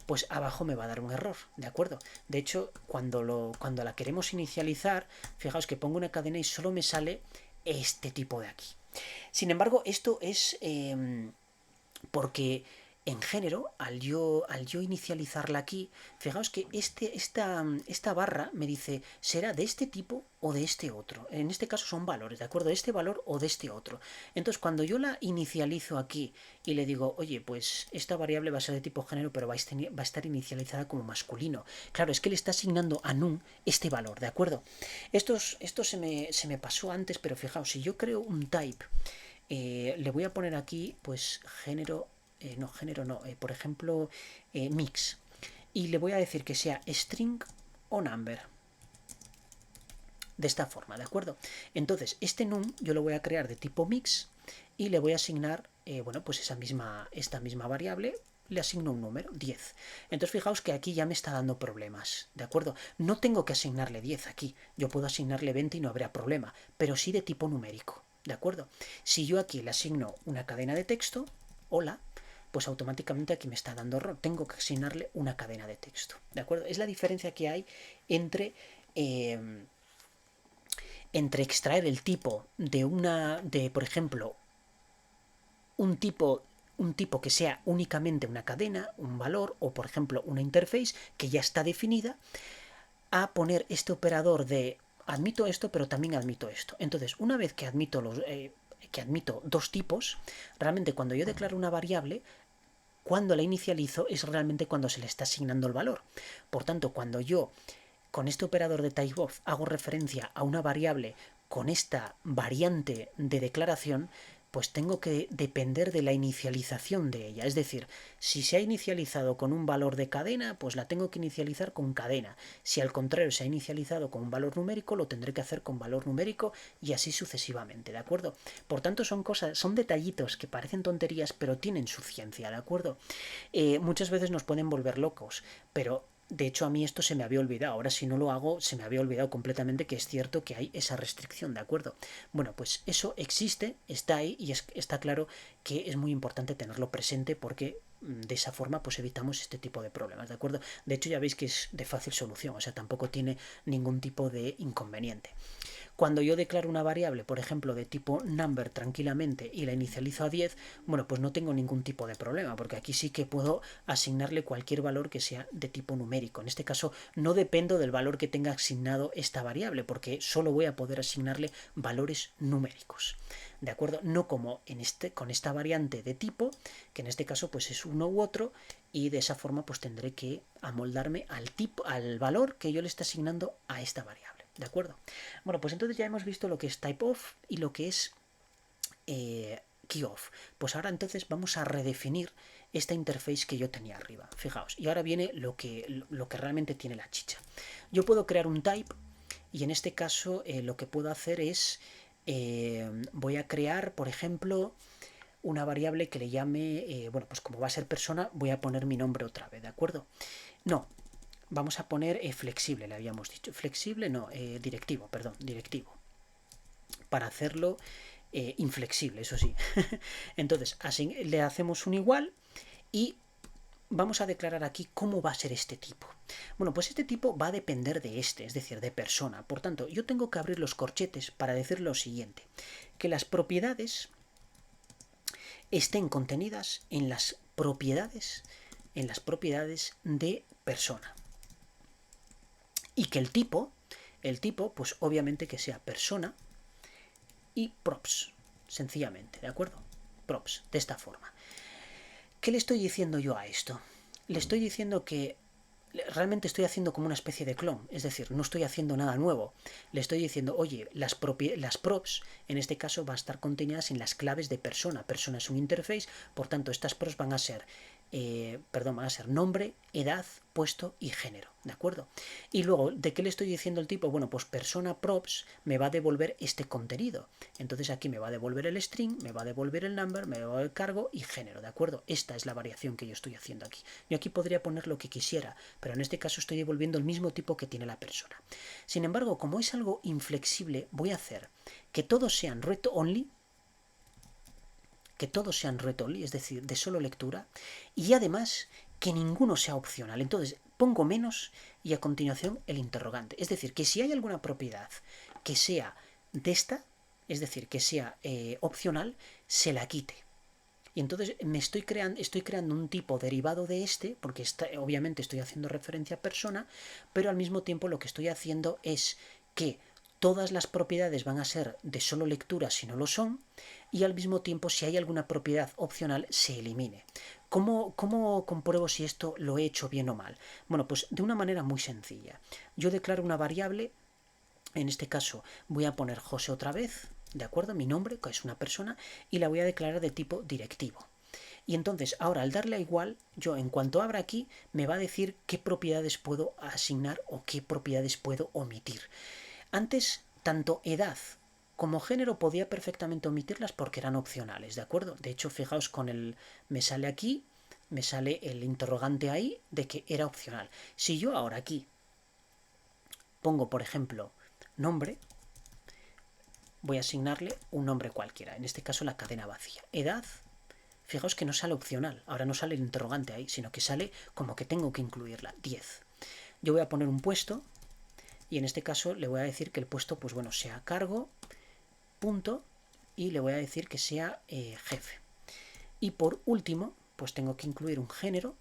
pues abajo me va a dar un error, ¿de acuerdo? De hecho, cuando la queremos inicializar, fijaos que pongo una cadena y solo me sale este tipo de aquí. Sin embargo, esto es porque en género, al yo inicializarla aquí, fijaos que esta barra me dice, será de este tipo o de este otro. En este caso son valores, ¿de acuerdo? De este valor o de este otro. Entonces, cuando yo la inicializo aquí y le digo, oye, pues esta variable va a ser de tipo género, pero va a estar inicializada como masculino. Claro, es que le está asignando a num este valor, ¿de acuerdo? Esto se me pasó antes, pero fijaos, si yo creo un type, le voy a poner aquí, pues, género no, por ejemplo, mix. Y le voy a decir que sea string o number. De esta forma, ¿de acuerdo? Entonces, este num yo lo voy a crear de tipo mix y le voy a asignar, bueno, pues esta misma variable, le asigno un número, 10. Entonces fijaos que aquí ya me está dando problemas, ¿de acuerdo? No tengo que asignarle 10 aquí, yo puedo asignarle 20 y no habrá problema, pero sí de tipo numérico, ¿de acuerdo? Si yo aquí le asigno una cadena de texto, hola, pues automáticamente aquí me está dando error, tengo que asignarle una cadena de texto, ¿de acuerdo? Es la diferencia que hay entre... entre extraer el tipo de por ejemplo, un tipo que sea únicamente una cadena, un valor o por ejemplo una interface que ya está definida, a poner este operador de admito esto pero también admito esto. Entonces, una vez que admito dos tipos, realmente cuando yo declaro una variable, cuando la inicializo es realmente cuando se le está asignando el valor. Por tanto, cuando yo con este operador de typeof hago referencia a una variable con esta variante de declaración, pues tengo que depender de la inicialización de ella. Es decir, si se ha inicializado con un valor de cadena, pues la tengo que inicializar con cadena. Si al contrario se ha inicializado con un valor numérico, lo tendré que hacer con valor numérico y así sucesivamente, ¿de acuerdo? Por tanto, son detallitos que parecen tonterías, pero tienen su ciencia, ¿de acuerdo? Muchas veces nos pueden volver locos, pero de hecho a mí esto se me había olvidado. Ahora si no lo hago se me había olvidado completamente que es cierto que hay esa restricción, ¿de acuerdo? Bueno, pues eso existe, está ahí y está claro que es muy importante tenerlo presente porque de esa forma pues evitamos este tipo de problemas, ¿de acuerdo? De hecho ya veis que es de fácil solución, o sea, tampoco tiene ningún tipo de inconveniente. Cuando yo declaro una variable, por ejemplo, de tipo number tranquilamente y la inicializo a 10, bueno, pues no tengo ningún tipo de problema, porque aquí sí que puedo asignarle cualquier valor que sea de tipo numérico. En este caso, no dependo del valor que tenga asignado esta variable, porque solo voy a poder asignarle valores numéricos. ¿De acuerdo? No como con esta variante de tipo, que en este caso pues es uno u otro, y de esa forma pues tendré que amoldarme al valor que yo le esté asignando a esta variable. ¿De acuerdo? Bueno, pues entonces ya hemos visto lo que es typeof y lo que es keyof. Pues ahora entonces vamos a redefinir esta interface que yo tenía arriba. Fijaos, y ahora viene lo que realmente tiene la chicha. Yo puedo crear un type y en este caso lo que puedo hacer es voy a crear, por ejemplo, una variable que le llame, bueno, pues como va a ser persona, voy a poner mi nombre otra vez, ¿de acuerdo? No, vamos a poner flexible, le habíamos dicho. Flexible, no, directivo, perdón, directivo. Para hacerlo inflexible, eso sí. Entonces, así le hacemos un igual y vamos a declarar aquí cómo va a ser este tipo. Bueno, pues este tipo va a depender de este, es decir, de persona. Por tanto, yo tengo que abrir los corchetes para decir lo siguiente, que las propiedades estén contenidas en las propiedades de persona. Y que el tipo, pues obviamente que sea persona y props, sencillamente, ¿de acuerdo? Props, de esta forma. ¿Qué le estoy diciendo yo a esto? Le estoy diciendo que realmente estoy haciendo como una especie de clon, es decir, no estoy haciendo nada nuevo. Le estoy diciendo, oye, las props, en este caso, van a estar contenidas en las claves de persona. Persona es un interface, por tanto, estas props van a ser nombre, edad, puesto y género, ¿de acuerdo? Y luego, ¿de qué le estoy diciendo el tipo? Bueno, pues persona props me va a devolver este contenido. Entonces aquí me va a devolver el string, me va a devolver el number, me va a devolver el cargo y género, ¿de acuerdo? Esta es la variación que yo estoy haciendo aquí. Yo aquí podría poner lo que quisiera, pero en este caso estoy devolviendo el mismo tipo que tiene la persona. Sin embargo, como es algo inflexible, voy a hacer que todos sean read only, es decir, de solo lectura, y además que ninguno sea opcional. Entonces pongo menos y a continuación el interrogante. Es decir, que si hay alguna propiedad que sea de esta, es decir, que sea opcional, se la quite. Y entonces estoy creando un tipo derivado de este, porque obviamente estoy haciendo referencia a persona, pero al mismo tiempo lo que estoy haciendo es que todas las propiedades van a ser de solo lectura si no lo son, y al mismo tiempo si hay alguna propiedad opcional se elimine. ¿Cómo compruebo si esto lo he hecho bien o mal? Bueno, pues de una manera muy sencilla. Yo declaro una variable, en este caso voy a poner José otra vez, ¿de acuerdo? Mi nombre, que es una persona, y la voy a declarar de tipo directivo. Y entonces ahora al darle a igual, yo en cuanto abra aquí me va a decir qué propiedades puedo asignar o qué propiedades puedo omitir. Antes, tanto edad como género podía perfectamente omitirlas porque eran opcionales, ¿de acuerdo? De hecho, fijaos con el... me sale aquí, me sale el interrogante ahí de que era opcional. Si yo ahora aquí pongo, por ejemplo, nombre, voy a asignarle un nombre cualquiera, en este caso la cadena vacía. Edad, fijaos que no sale opcional, ahora no sale el interrogante ahí, sino que sale como que tengo que incluirla, 10. Yo voy a poner un puesto y en este caso le voy a decir que el puesto, pues bueno, sea cargo, punto, y le voy a decir que sea jefe. Y por último, pues tengo que incluir un género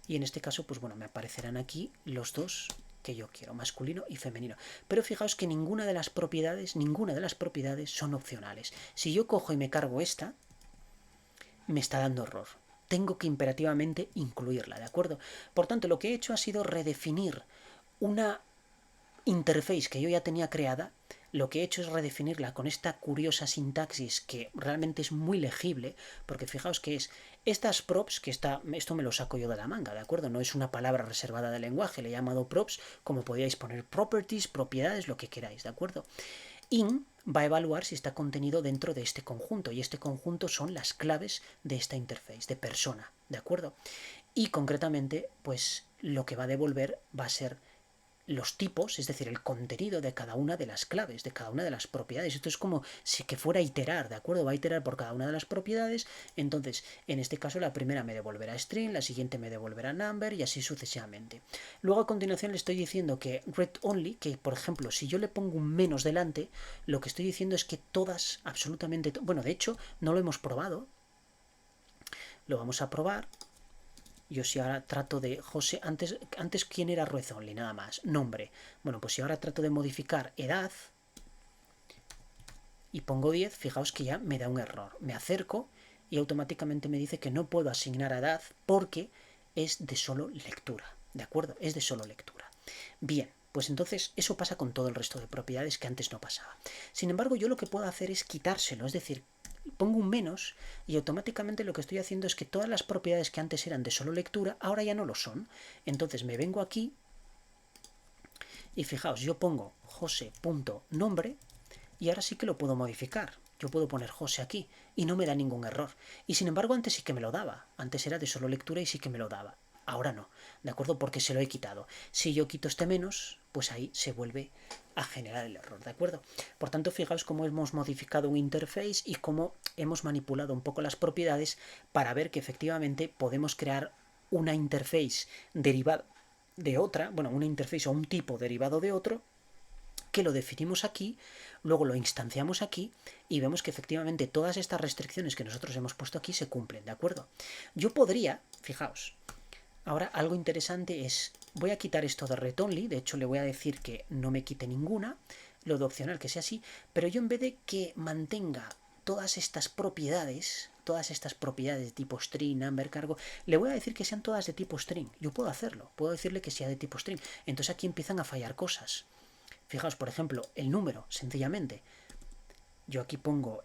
y en este caso, pues bueno, me aparecerán aquí los dos que yo quiero, masculino y femenino. Pero fijaos que ninguna de las propiedades son opcionales. Si yo cojo y me cargo esta, me está dando error. Tengo que imperativamente incluirla, ¿de acuerdo? Por tanto, lo que he hecho ha sido redefinir una interface que yo ya tenía creada. Lo que he hecho es redefinirla con esta curiosa sintaxis que realmente es muy legible, porque fijaos que es estas props, que esto me lo saco yo de la manga, ¿de acuerdo? No es una palabra reservada del lenguaje, le he llamado props, como podíais poner properties, propiedades, lo que queráis, ¿de acuerdo? In va a evaluar si está contenido dentro de este conjunto, y este conjunto son las claves de esta interface, de persona, ¿de acuerdo? Y concretamente, pues lo que va a devolver va a ser los tipos, es decir, el contenido de cada una de las claves, de cada una de las propiedades. Esto es como si que fuera a iterar, ¿de acuerdo? Va a iterar por cada una de las propiedades. Entonces, en este caso, la primera me devolverá string, la siguiente me devolverá number y así sucesivamente. Luego, a continuación, le estoy diciendo que read only, que por ejemplo, si yo le pongo un menos delante, lo que estoy diciendo es que todas, absolutamente, bueno, de hecho, no lo hemos probado. Lo vamos a probar. Yo si ahora trato de José, antes quién era read only, nada más, nombre. Bueno, pues si ahora trato de modificar edad y pongo 10, fijaos que ya me da un error. Me acerco y automáticamente me dice que no puedo asignar a edad porque es de solo lectura, ¿de acuerdo? Es de solo lectura. Bien, pues entonces eso pasa con todo el resto de propiedades que antes no pasaba. Sin embargo, yo lo que puedo hacer es quitárselo, es decir, pongo un menos y automáticamente lo que estoy haciendo es que todas las propiedades que antes eran de solo lectura ahora ya no lo son. Entonces me vengo aquí y fijaos, yo pongo José.nombre y ahora sí que lo puedo modificar. Yo puedo poner José aquí y no me da ningún error. Y sin embargo antes sí que me lo daba. Antes era de solo lectura y sí que me lo daba. Ahora no, ¿de acuerdo? Porque se lo he quitado. Si yo quito este menos, pues ahí se vuelve a generar el error, ¿de acuerdo? Por tanto, fijaos cómo hemos modificado un interface y cómo hemos manipulado un poco las propiedades para ver que efectivamente podemos crear una interface derivada de otra, bueno, una interface o un tipo derivado de otro, que lo definimos aquí, luego lo instanciamos aquí y vemos que efectivamente todas estas restricciones que nosotros hemos puesto aquí se cumplen, ¿de acuerdo? Yo podría, fijaos, ahora algo interesante es, voy a quitar esto de read only, de hecho le voy a decir que no me quite ninguna, lo de opcional que sea así, pero yo en vez de que mantenga todas estas propiedades de tipo string, number, cargo, le voy a decir que sean todas de tipo string. Yo puedo hacerlo, puedo decirle que sea de tipo string. Entonces aquí empiezan a fallar cosas. Fijaos, por ejemplo, el número, sencillamente. Yo aquí pongo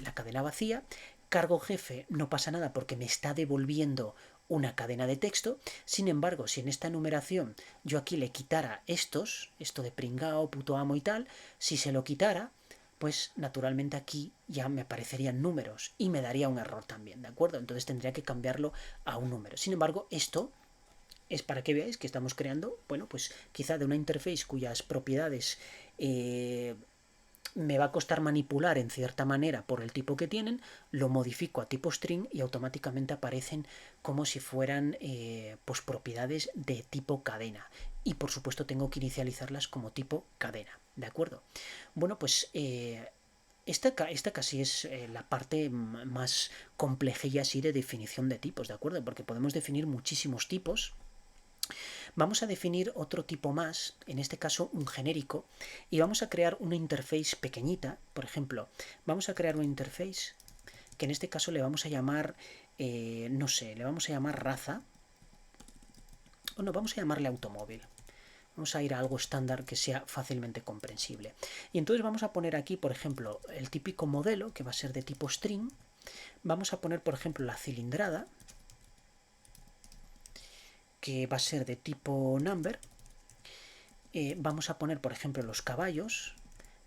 la cadena vacía, cargo jefe, no pasa nada porque me está devolviendo una cadena de texto. Sin embargo, si en esta numeración yo aquí le quitara esto de pringao, puto amo y tal, si se lo quitara, pues naturalmente aquí ya me aparecerían números y me daría un error también, ¿de acuerdo? Entonces tendría que cambiarlo a un número. Sin embargo, esto es para que veáis que estamos creando, bueno, pues quizá de una interface cuyas propiedades me va a costar manipular en cierta manera por el tipo que tienen, lo modifico a tipo string y automáticamente aparecen como si fueran pues propiedades de tipo cadena. Y por supuesto tengo que inicializarlas como tipo cadena, ¿de acuerdo? Bueno, pues Esta casi es la parte más complejilla así de definición de tipos, ¿de acuerdo? Porque podemos definir muchísimos tipos. Vamos a definir otro tipo más, en este caso un genérico, y vamos a crear una interface pequeñita. Por ejemplo, vamos a crear una interface que en este caso le vamos a llamar, no sé, le vamos a llamar raza, o no, vamos a llamarle automóvil. Vamos a ir a algo estándar que sea fácilmente comprensible. Y entonces vamos a poner aquí, por ejemplo, el típico modelo, que va a ser de tipo string. Vamos a poner, por ejemplo, la cilindrada, que va a ser de tipo number. Vamos a poner, por ejemplo, los caballos,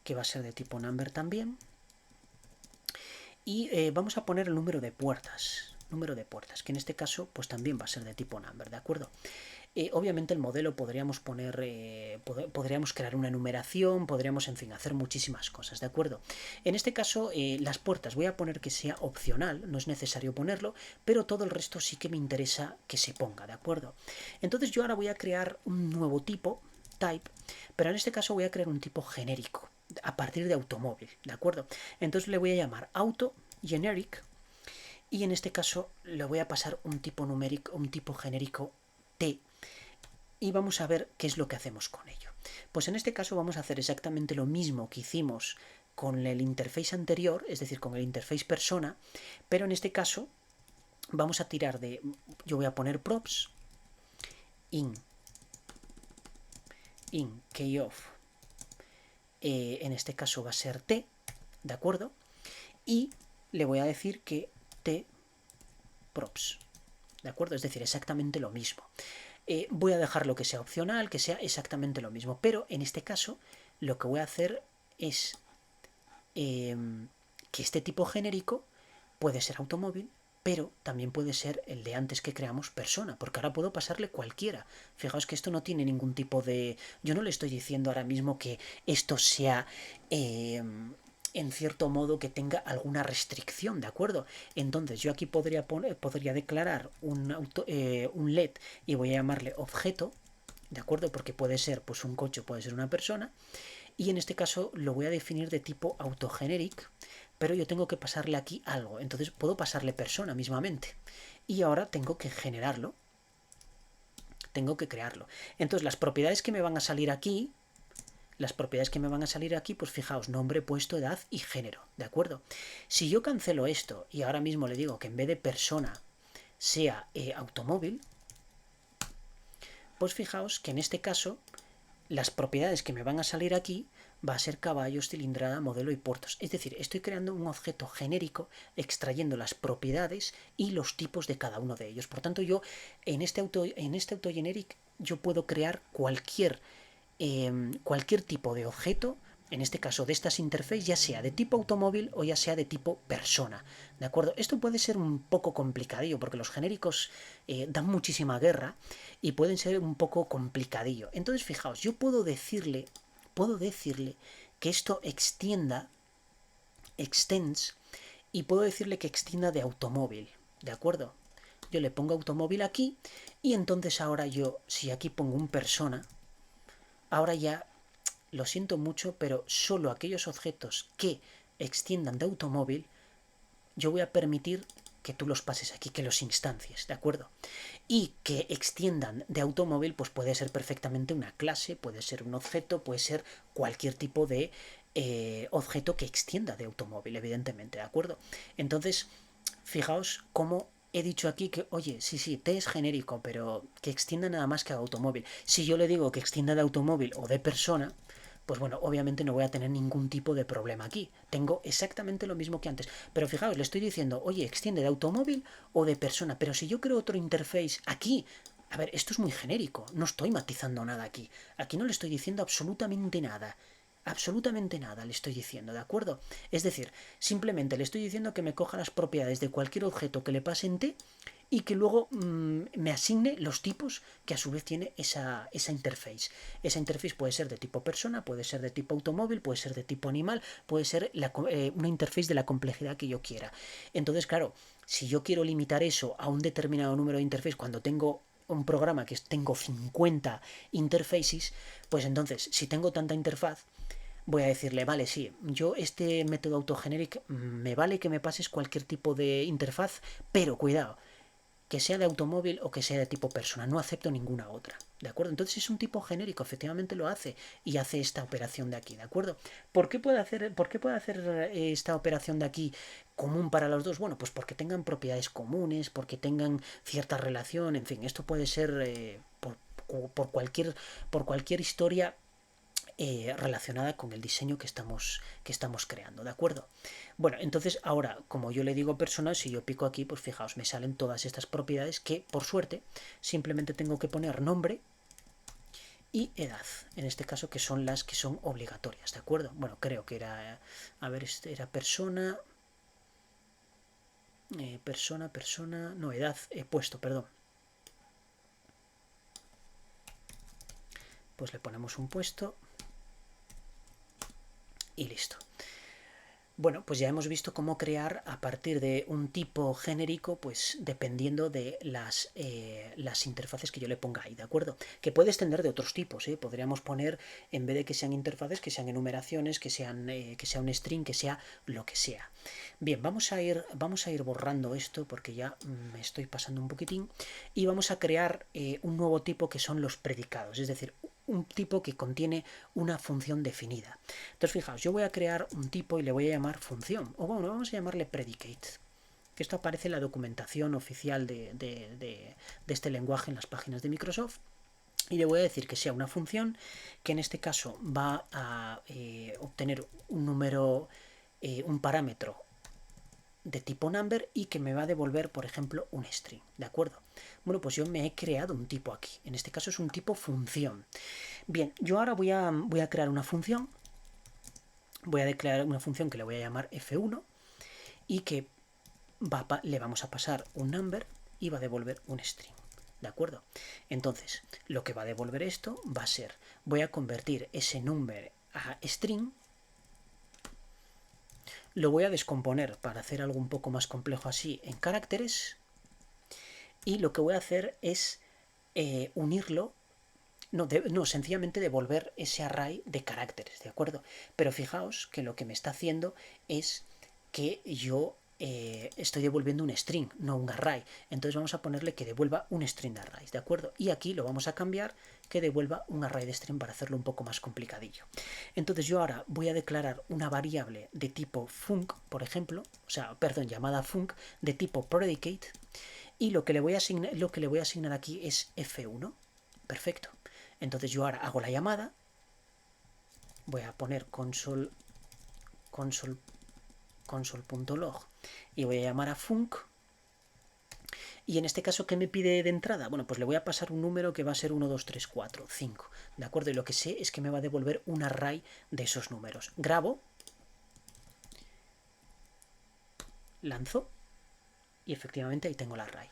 que va a ser de tipo number también. Y vamos a poner el número de puertas, que en este caso pues también va a ser de tipo number, ¿de acuerdo? Obviamente el modelo podríamos poner, podríamos crear una enumeración, podríamos, en fin, hacer muchísimas cosas, ¿de acuerdo? En este caso, las puertas voy a poner que sea opcional, no es necesario ponerlo, pero todo el resto sí que me interesa que se ponga, ¿de acuerdo? Entonces yo ahora voy a crear un nuevo tipo, type, pero en este caso voy a crear un tipo genérico, a partir de automóvil, ¿de acuerdo? Entonces le voy a llamar auto generic, y en este caso le voy a pasar un tipo numérico, un tipo genérico T, y vamos a ver qué es lo que hacemos con ello. Pues en este caso vamos a hacer exactamente lo mismo que hicimos con el interface anterior, es decir, con el interface persona, pero en este caso vamos a tirar de, yo voy a poner props in keyof, en este caso va a ser t, ¿de acuerdo? Y le voy a decir que t props, ¿de acuerdo? Es decir, exactamente lo mismo. Voy a dejarlo que sea opcional, que sea exactamente lo mismo, pero en este caso lo que voy a hacer es que este tipo genérico puede ser automóvil, pero también puede ser el de antes que creamos persona, porque ahora puedo pasarle cualquiera. Fijaos que esto no tiene ningún tipo de... Yo no le estoy diciendo ahora mismo que esto sea... en cierto modo que tenga alguna restricción, ¿de acuerdo? Entonces yo aquí podría declarar un let y voy a llamarle objeto, ¿de acuerdo? Porque puede ser pues un coche, puede ser una persona, y en este caso lo voy a definir de tipo autogeneric, pero yo tengo que pasarle aquí algo, entonces puedo pasarle persona mismamente, y ahora tengo que generarlo, tengo que crearlo. Entonces las propiedades que me van a salir aquí, pues fijaos, nombre, puesto, edad y género, ¿de acuerdo? Si yo cancelo esto y ahora mismo le digo que en vez de persona sea automóvil, pues fijaos que en este caso las propiedades que me van a salir aquí va a ser caballos, cilindrada, modelo y puertos. Es decir, estoy creando un objeto genérico extrayendo las propiedades y los tipos de cada uno de ellos. Por tanto, yo en este autogeneric yo puedo crear cualquier tipo de objeto, en este caso de estas interfaces, ya sea de tipo automóvil o ya sea de tipo persona, ¿de acuerdo? Esto puede ser un poco complicadillo porque los genéricos dan muchísima guerra y pueden ser un poco complicadillo. Entonces, fijaos, yo puedo decirle que esto extends, y puedo decirle que extienda de automóvil, ¿de acuerdo? Yo le pongo automóvil aquí y entonces ahora yo, si aquí pongo un persona, ahora ya, lo siento mucho, pero solo aquellos objetos que extiendan de automóvil, yo voy a permitir que tú los pases aquí, que los instancies, ¿de acuerdo? Y que extiendan de automóvil, pues puede ser perfectamente una clase, puede ser un objeto, puede ser cualquier tipo de objeto que extienda de automóvil, evidentemente, ¿de acuerdo? Entonces, fijaos cómo he dicho aquí que, oye, sí, T es genérico, pero que extienda nada más que a automóvil. Si yo le digo que extienda de automóvil o de persona, pues bueno, obviamente no voy a tener ningún tipo de problema aquí. Tengo exactamente lo mismo que antes. Pero fijaos, le estoy diciendo, oye, extiende de automóvil o de persona. Pero si yo creo otro interface aquí, a ver, esto es muy genérico. No estoy matizando nada aquí. Aquí no le estoy diciendo absolutamente nada. Absolutamente nada le estoy diciendo, ¿de acuerdo? Es decir, simplemente le estoy diciendo que me coja las propiedades de cualquier objeto que le pase en T y que luego me asigne los tipos que a su vez tiene esa interface. Esa interface puede ser de tipo persona, puede ser de tipo automóvil, puede ser de tipo animal, puede ser una interface de la complejidad que yo quiera. Entonces, claro, si yo quiero limitar eso a un determinado número de interface cuando tengo un programa que tengo 50 interfaces, pues entonces, si tengo tanta interfaz, voy a decirle, vale, sí, yo este método autogeneric me vale que me pases cualquier tipo de interfaz, pero cuidado, que sea de automóvil o que sea de tipo persona, no acepto ninguna otra, ¿de acuerdo? Entonces es un tipo genérico, efectivamente lo hace y hace esta operación de aquí, ¿de acuerdo? Por qué puede hacer esta operación de aquí común para los dos? Bueno, pues porque tengan propiedades comunes, porque tengan cierta relación, en fin, esto puede ser por cualquier historia relacionada con el diseño que estamos creando, ¿de acuerdo? Bueno, entonces ahora, como yo le digo persona, si yo pico aquí, pues fijaos, me salen todas estas propiedades que, por suerte, simplemente tengo que poner nombre y edad, en este caso, que son las que son obligatorias, ¿de acuerdo? Bueno, creo que era, a ver, este era persona, no, edad he puesto, perdón. Pues le ponemos un puesto y listo. Bueno, pues ya hemos visto cómo crear a partir de un tipo genérico, pues dependiendo de las interfaces que yo le ponga ahí, ¿de acuerdo? Que puede extender de otros tipos, ¿eh? Podríamos poner, en vez de que sean interfaces, que sean enumeraciones, que sea un string, que sea lo que sea. Bien, vamos a ir borrando esto porque ya me estoy pasando un poquitín y vamos a crear un nuevo tipo que son los predicados, es decir, un tipo que contiene una función definida. Entonces, fijaos, yo voy a crear un tipo y le voy a llamar función, o bueno, vamos a llamarle predicate, que esto aparece en la documentación oficial de este lenguaje en las páginas de Microsoft. Y le voy a decir que sea una función que en este caso va a obtener un número, un parámetro de tipo number y que me va a devolver, por ejemplo, un string, ¿de acuerdo? Bueno, pues yo me he creado un tipo aquí, en este caso es un tipo función. Bien, yo ahora voy a crear una función, voy a declarar una función que le voy a llamar f1 y que le vamos a pasar un number y va a devolver un string, ¿de acuerdo? Entonces, lo que va a devolver esto va a ser, voy a convertir ese number a string, lo voy a descomponer para hacer algo un poco más complejo así en caracteres y lo que voy a hacer es unirlo, no, sencillamente devolver ese array de caracteres, ¿de acuerdo? Pero fijaos que lo que me está haciendo es que yo estoy devolviendo un string, no un array. Entonces vamos a ponerle que devuelva un string de arrays, ¿de acuerdo? Y aquí lo vamos a cambiar que devuelva un array de string para hacerlo un poco más complicadillo. Entonces yo ahora voy a declarar una variable de tipo func, por ejemplo, o sea, perdón, llamada func, de tipo predicate, y lo que le voy a asignar aquí es f1. Perfecto. Entonces yo ahora hago la llamada, voy a poner console.log y voy a llamar a func. Y en este caso, ¿qué me pide de entrada? Bueno, pues le voy a pasar un número que va a ser 1, 2, 3, 4, 5. ¿De acuerdo? Y lo que sé es que me va a devolver un array de esos números. Grabo, lanzo y efectivamente ahí tengo el array.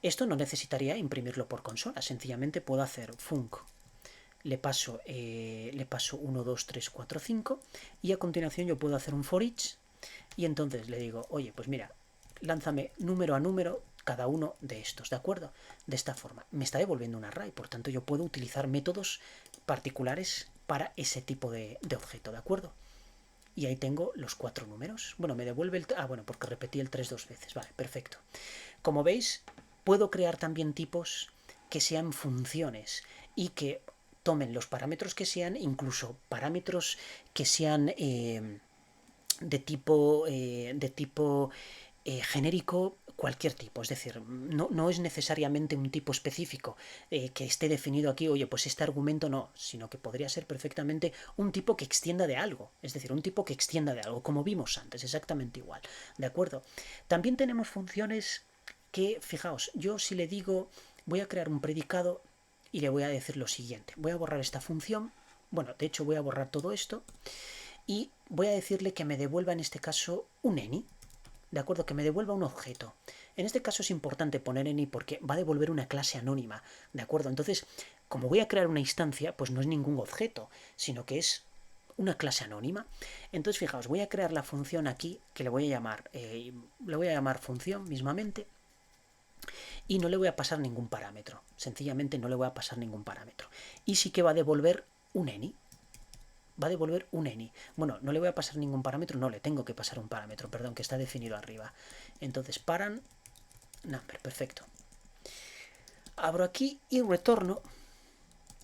Esto no necesitaría imprimirlo por consola, sencillamente puedo hacer func. Le paso 1, 2, 3, 4, 5 y a continuación yo puedo hacer un for each y entonces le digo, oye, pues mira, lánzame número a número cada uno de estos, ¿de acuerdo? De esta forma. Me está devolviendo un array, por tanto yo puedo utilizar métodos particulares para ese tipo de objeto, ¿de acuerdo? Y ahí tengo los 4 números. Bueno, me devuelve el... bueno, porque repetí el 3 dos veces. Vale, perfecto. Como veis, puedo crear también tipos que sean funciones y que tomen los parámetros que sean, incluso parámetros que sean de tipo genérico, cualquier tipo. Es decir, no es necesariamente un tipo específico que esté definido aquí, oye, pues este argumento no, sino que podría ser perfectamente un tipo que extienda de algo. Es decir, un tipo que extienda de algo, como vimos antes, exactamente igual. ¿De acuerdo? También tenemos funciones que, fijaos, yo si le digo, voy a crear un predicado y le voy a decir lo siguiente. Voy a borrar esta función. Bueno, de hecho voy a borrar todo esto y voy a decirle que me devuelva en este caso un any, de acuerdo, que me devuelva un objeto. En este caso es importante poner any porque va a devolver una clase anónima, de acuerdo. Entonces, como voy a crear una instancia, pues no es ningún objeto, sino que es una clase anónima. Entonces, fijaos, voy a crear la función aquí que le voy a llamar función mismamente. Y no le voy a pasar ningún parámetro, sencillamente no le voy a pasar ningún parámetro. Y sí que va a devolver un any. va a devolver un any. Bueno, no le voy a pasar ningún parámetro, no le tengo que pasar un parámetro, perdón, que está definido arriba. Entonces, paran number, perfecto. Abro aquí y retorno,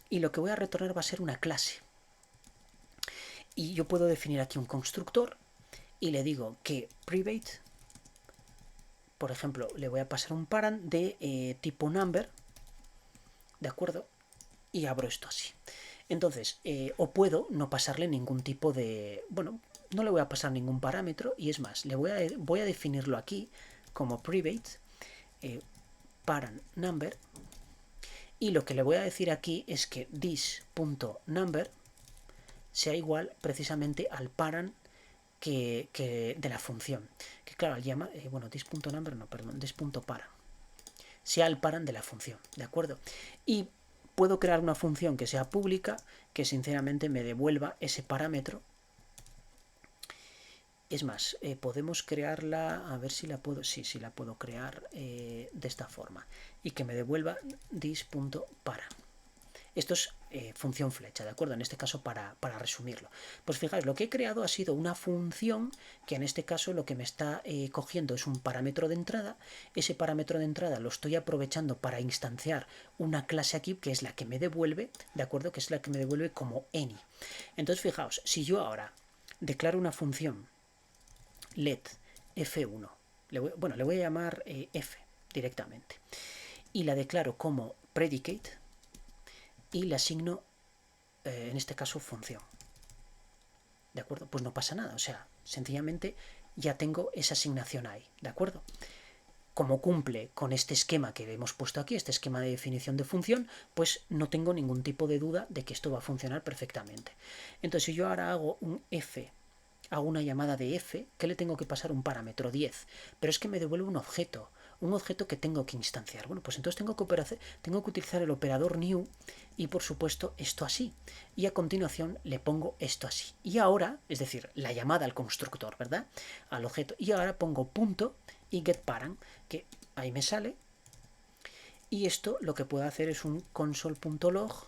y lo que voy a retornar va a ser una clase. Y yo puedo definir aquí un constructor y le digo que private, por ejemplo, le voy a pasar un parent de tipo number, ¿de acuerdo? Y abro esto así. Entonces, o puedo no pasarle ningún tipo de... Bueno, no le voy a pasar ningún parámetro, y es más, voy a definirlo aquí como private parent number, y lo que le voy a decir aquí es que this.number sea igual precisamente al parent que de la función. Que claro, al llamar, bueno, this.number no, perdón, this.parent sea el parent de la función, ¿de acuerdo? Y puedo crear una función que sea pública, que sinceramente me devuelva ese parámetro. Es más, podemos crearla, a ver si la puedo, sí, la puedo crear de esta forma, y que me devuelva this.para. Esto es función flecha, ¿de acuerdo? En este caso para resumirlo. Pues fijaos, lo que he creado ha sido una función que en este caso lo que me está cogiendo es un parámetro de entrada. Ese parámetro de entrada lo estoy aprovechando para instanciar una clase aquí que es la que me devuelve, ¿de acuerdo? Que es la que me devuelve como any. Entonces fijaos, si yo ahora declaro una función let f1, le voy a llamar f directamente, y la declaro como predicate, y le asigno, en este caso, función. ¿De acuerdo? Pues no pasa nada, o sea, sencillamente ya tengo esa asignación ahí, ¿de acuerdo? Como cumple con este esquema que hemos puesto aquí, este esquema de definición de función, pues no tengo ningún tipo de duda de que esto va a funcionar perfectamente. Entonces, si yo ahora hago un f, hago una llamada de f, ¿qué le tengo que pasar? Un parámetro 10, pero es que me devuelve un objeto que tengo que instanciar. Bueno, pues entonces tengo que utilizar el operador new y por supuesto esto así. Y a continuación le pongo esto así. Y ahora, es decir, la llamada al constructor, ¿verdad? Al objeto. Y ahora pongo punto y getParent, que ahí me sale. Y esto lo que puedo hacer es un console.log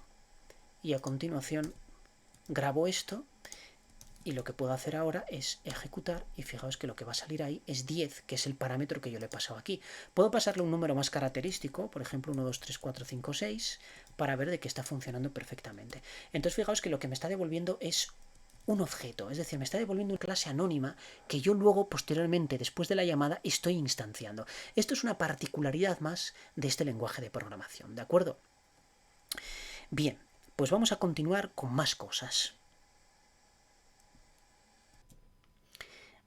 y a continuación grabo esto. Y lo que puedo hacer ahora es ejecutar, y fijaos que lo que va a salir ahí es 10, que es el parámetro que yo le he pasado aquí. Puedo pasarle un número más característico, por ejemplo 1, 2, 3, 4, 5, 6, para ver de que está funcionando perfectamente. Entonces fijaos que lo que me está devolviendo es un objeto, es decir, me está devolviendo una clase anónima que yo luego, posteriormente, después de la llamada, estoy instanciando. Esto es una particularidad más de este lenguaje de programación, ¿de acuerdo? Bien, pues vamos a continuar con más cosas.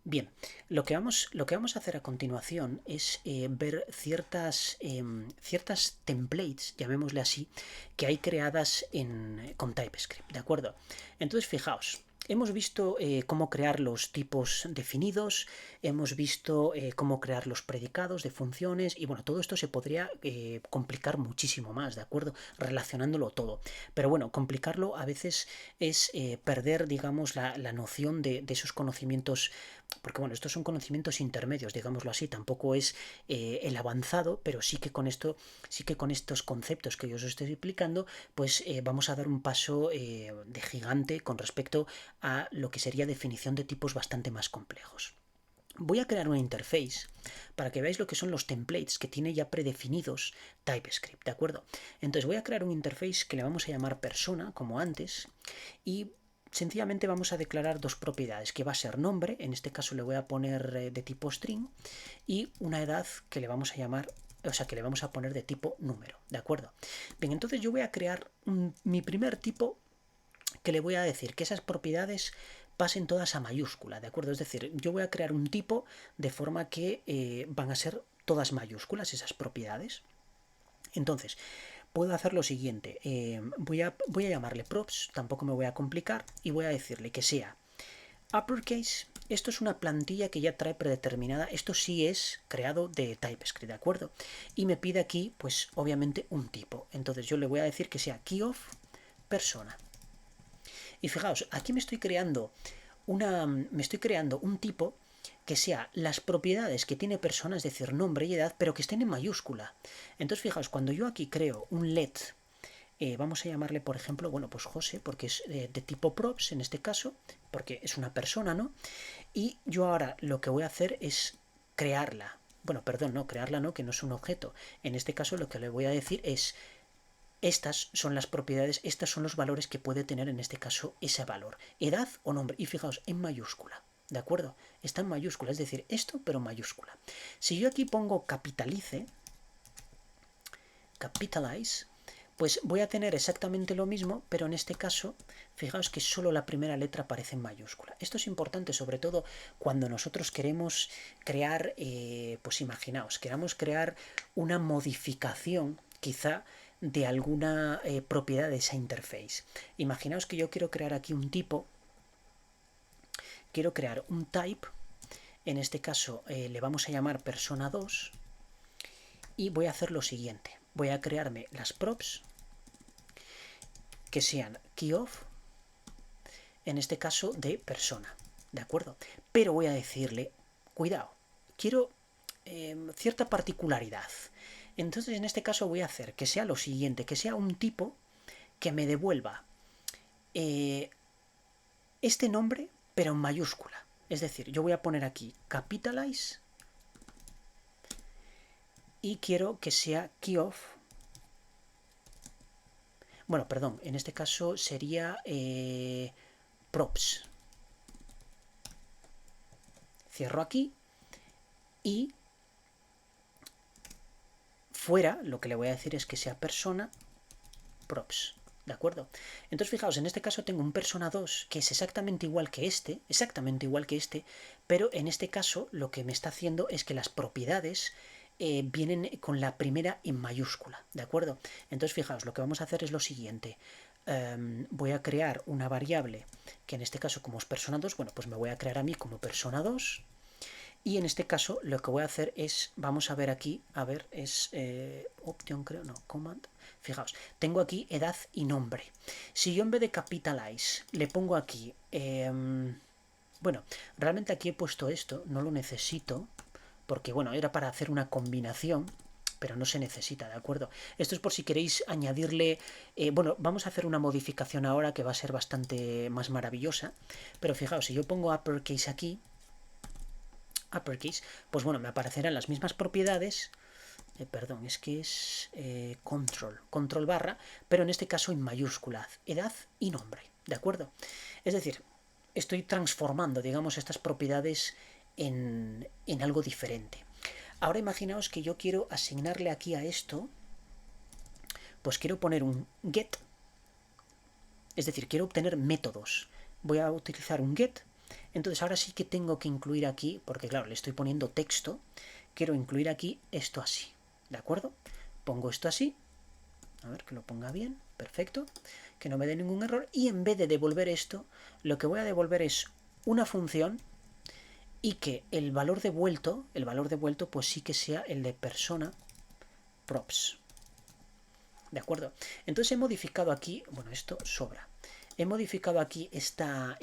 Bien, lo que vamos a hacer a continuación es ver ciertas templates, llamémosle así, que hay creadas con TypeScript, ¿de acuerdo? Entonces, fijaos, hemos visto cómo crear los tipos definidos, hemos visto cómo crear los predicados de funciones, y bueno, todo esto se podría complicar muchísimo más, ¿de acuerdo? Relacionándolo todo. Pero bueno, complicarlo a veces es perder, digamos, la noción de esos conocimientos, porque bueno, estos son conocimientos intermedios, digámoslo así, tampoco es el avanzado, pero sí que con estos conceptos que yo os estoy explicando, pues vamos a dar un paso de gigante con respecto a lo que sería definición de tipos bastante más complejos. Voy a crear una interface para que veáis lo que son los templates que tiene ya predefinidos TypeScript, ¿de acuerdo? Entonces voy a crear un interface que le vamos a llamar persona, como antes, y sencillamente vamos a declarar dos propiedades, que va a ser nombre, en este caso le voy a poner de tipo string, y una edad que le vamos a llamar, o sea, que le vamos a poner de tipo número, ¿de acuerdo? Bien, entonces yo voy a crear mi primer tipo, que le voy a decir que esas propiedades pasen todas a mayúscula, ¿de acuerdo? Es decir, yo voy a crear un tipo de forma que van a ser todas mayúsculas esas propiedades. Entonces, puedo hacer lo siguiente, voy a llamarle props, tampoco me voy a complicar, y voy a decirle que sea uppercase. Esto es una plantilla que ya trae predeterminada, esto sí es creado de TypeScript, ¿de acuerdo? Y me pide aquí, pues obviamente, un tipo. Entonces yo le voy a decir que sea key of persona. Y fijaos, aquí me estoy creando un tipo que sea las propiedades que tiene persona, es decir, nombre y edad, pero que estén en mayúscula. Entonces, fijaos, cuando yo aquí creo un let vamos a llamarle, por ejemplo, bueno, pues José, porque es de tipo props en este caso, porque es una persona, ¿no? Y yo ahora lo que voy a hacer es crearla. Bueno, perdón, no, crearla no, que no es un objeto. En este caso lo que le voy a decir es, estas son las propiedades, estos son los valores que puede tener en este caso ese valor. Edad o nombre. Y fijaos, en mayúscula. ¿De acuerdo? Está en mayúscula, es decir, esto pero en mayúscula. Si yo aquí pongo capitalize, pues voy a tener exactamente lo mismo, pero en este caso, fijaos que solo la primera letra aparece en mayúscula. Esto es importante, sobre todo cuando nosotros queremos crear, pues imaginaos, queramos crear una modificación, quizá, de alguna propiedad de esa interface. Imaginaos que yo quiero crear aquí un tipo, quiero crear un type, en este caso le vamos a llamar persona 2, y voy a hacer lo siguiente. Voy a crearme las props que sean keyOff, en este caso de persona, ¿de acuerdo? Pero voy a decirle, cuidado, quiero cierta particularidad. Entonces en este caso voy a hacer que sea lo siguiente, que sea un tipo que me devuelva este nombre, pero en mayúscula. Es decir, yo voy a poner aquí capitalize y quiero que sea keyOff. Bueno, perdón, en este caso sería props. Cierro aquí y fuera lo que le voy a decir es que sea persona props. ¿De acuerdo? Entonces fijaos, en este caso tengo un persona 2 que es exactamente igual que este, pero en este caso lo que me está haciendo es que las propiedades vienen con la primera en mayúscula, ¿de acuerdo? Entonces fijaos, lo que vamos a hacer es lo siguiente. Voy a crear una variable que en este caso como es persona 2, bueno, pues me voy a crear a mí como persona 2. Y en este caso lo que voy a hacer es, vamos a ver aquí, a ver, es option creo, no, command. Fijaos, tengo aquí edad y nombre. Si yo en vez de capitalize le pongo aquí, bueno, realmente aquí he puesto esto, no lo necesito, porque bueno, era para hacer una combinación, pero no se necesita, ¿de acuerdo? Esto es por si queréis añadirle, bueno, vamos a hacer una modificación ahora que va a ser bastante más maravillosa, pero fijaos, si yo pongo uppercase aquí, uppercase, pues bueno, me aparecerán las mismas propiedades, perdón, es que es control barra, pero en este caso en mayúscula, edad y nombre, ¿de acuerdo? Es decir, estoy transformando, digamos, estas propiedades en algo diferente. Ahora imaginaos que yo quiero asignarle aquí a esto, pues quiero poner un get, es decir, quiero obtener métodos. Voy a utilizar un get. Entonces ahora sí que tengo que incluir aquí, porque claro, le estoy poniendo texto, quiero incluir aquí esto así, ¿de acuerdo? Pongo esto así, a ver que lo ponga bien, perfecto, que no me dé ningún error, y en vez de devolver esto, lo que voy a devolver es una función y que el valor devuelto pues sí que sea el de persona props, ¿de acuerdo? Entonces he modificado aquí, bueno, esto sobra. He modificado aquí esta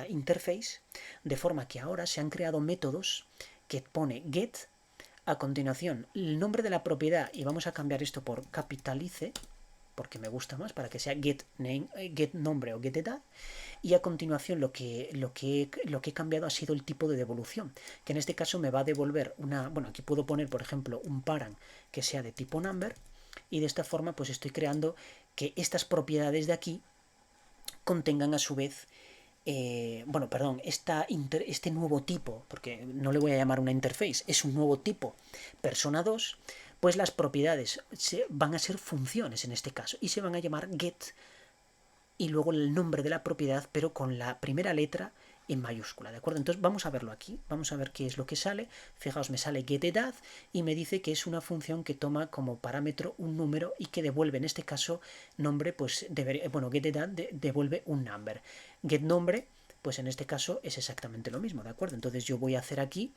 interface de forma que ahora se han creado métodos que pone get, a continuación el nombre de la propiedad, y vamos a cambiar esto por capitalice, porque me gusta más, para que sea get name, get nombre o get edad, y a continuación lo que he cambiado ha sido el tipo de devolución, que en este caso me va a devolver una, bueno, aquí puedo poner por ejemplo un parent que sea de tipo number, y de esta forma pues estoy creando que estas propiedades de aquí contengan a su vez, bueno, perdón, este nuevo tipo, porque no le voy a llamar una interface, es un nuevo tipo, persona 2, pues las propiedades van a ser funciones en este caso, y se van a llamar get, y luego el nombre de la propiedad, pero con la primera letra en mayúscula, ¿de acuerdo? Entonces vamos a verlo aquí, vamos a ver qué es lo que sale. Fijaos, me sale getEdad y me dice que es una función que toma como parámetro un número y que devuelve, en este caso, nombre, pues, bueno, getEdad devuelve un number. GetNombre, pues en este caso es exactamente lo mismo, ¿de acuerdo? Entonces yo voy a hacer aquí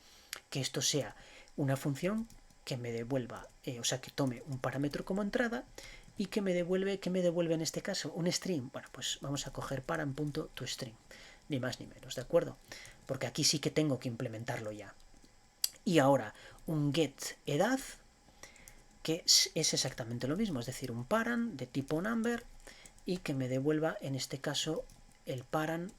que esto sea una función que me devuelva, o sea, que tome un parámetro como entrada y que me devuelve en este caso un string. Bueno, pues vamos a coger parent.toString, ni más ni menos, ¿de acuerdo? Porque aquí sí que tengo que implementarlo ya. Y ahora un getEdad que es exactamente lo mismo, es decir, un parent de tipo number y que me devuelva en este caso el parent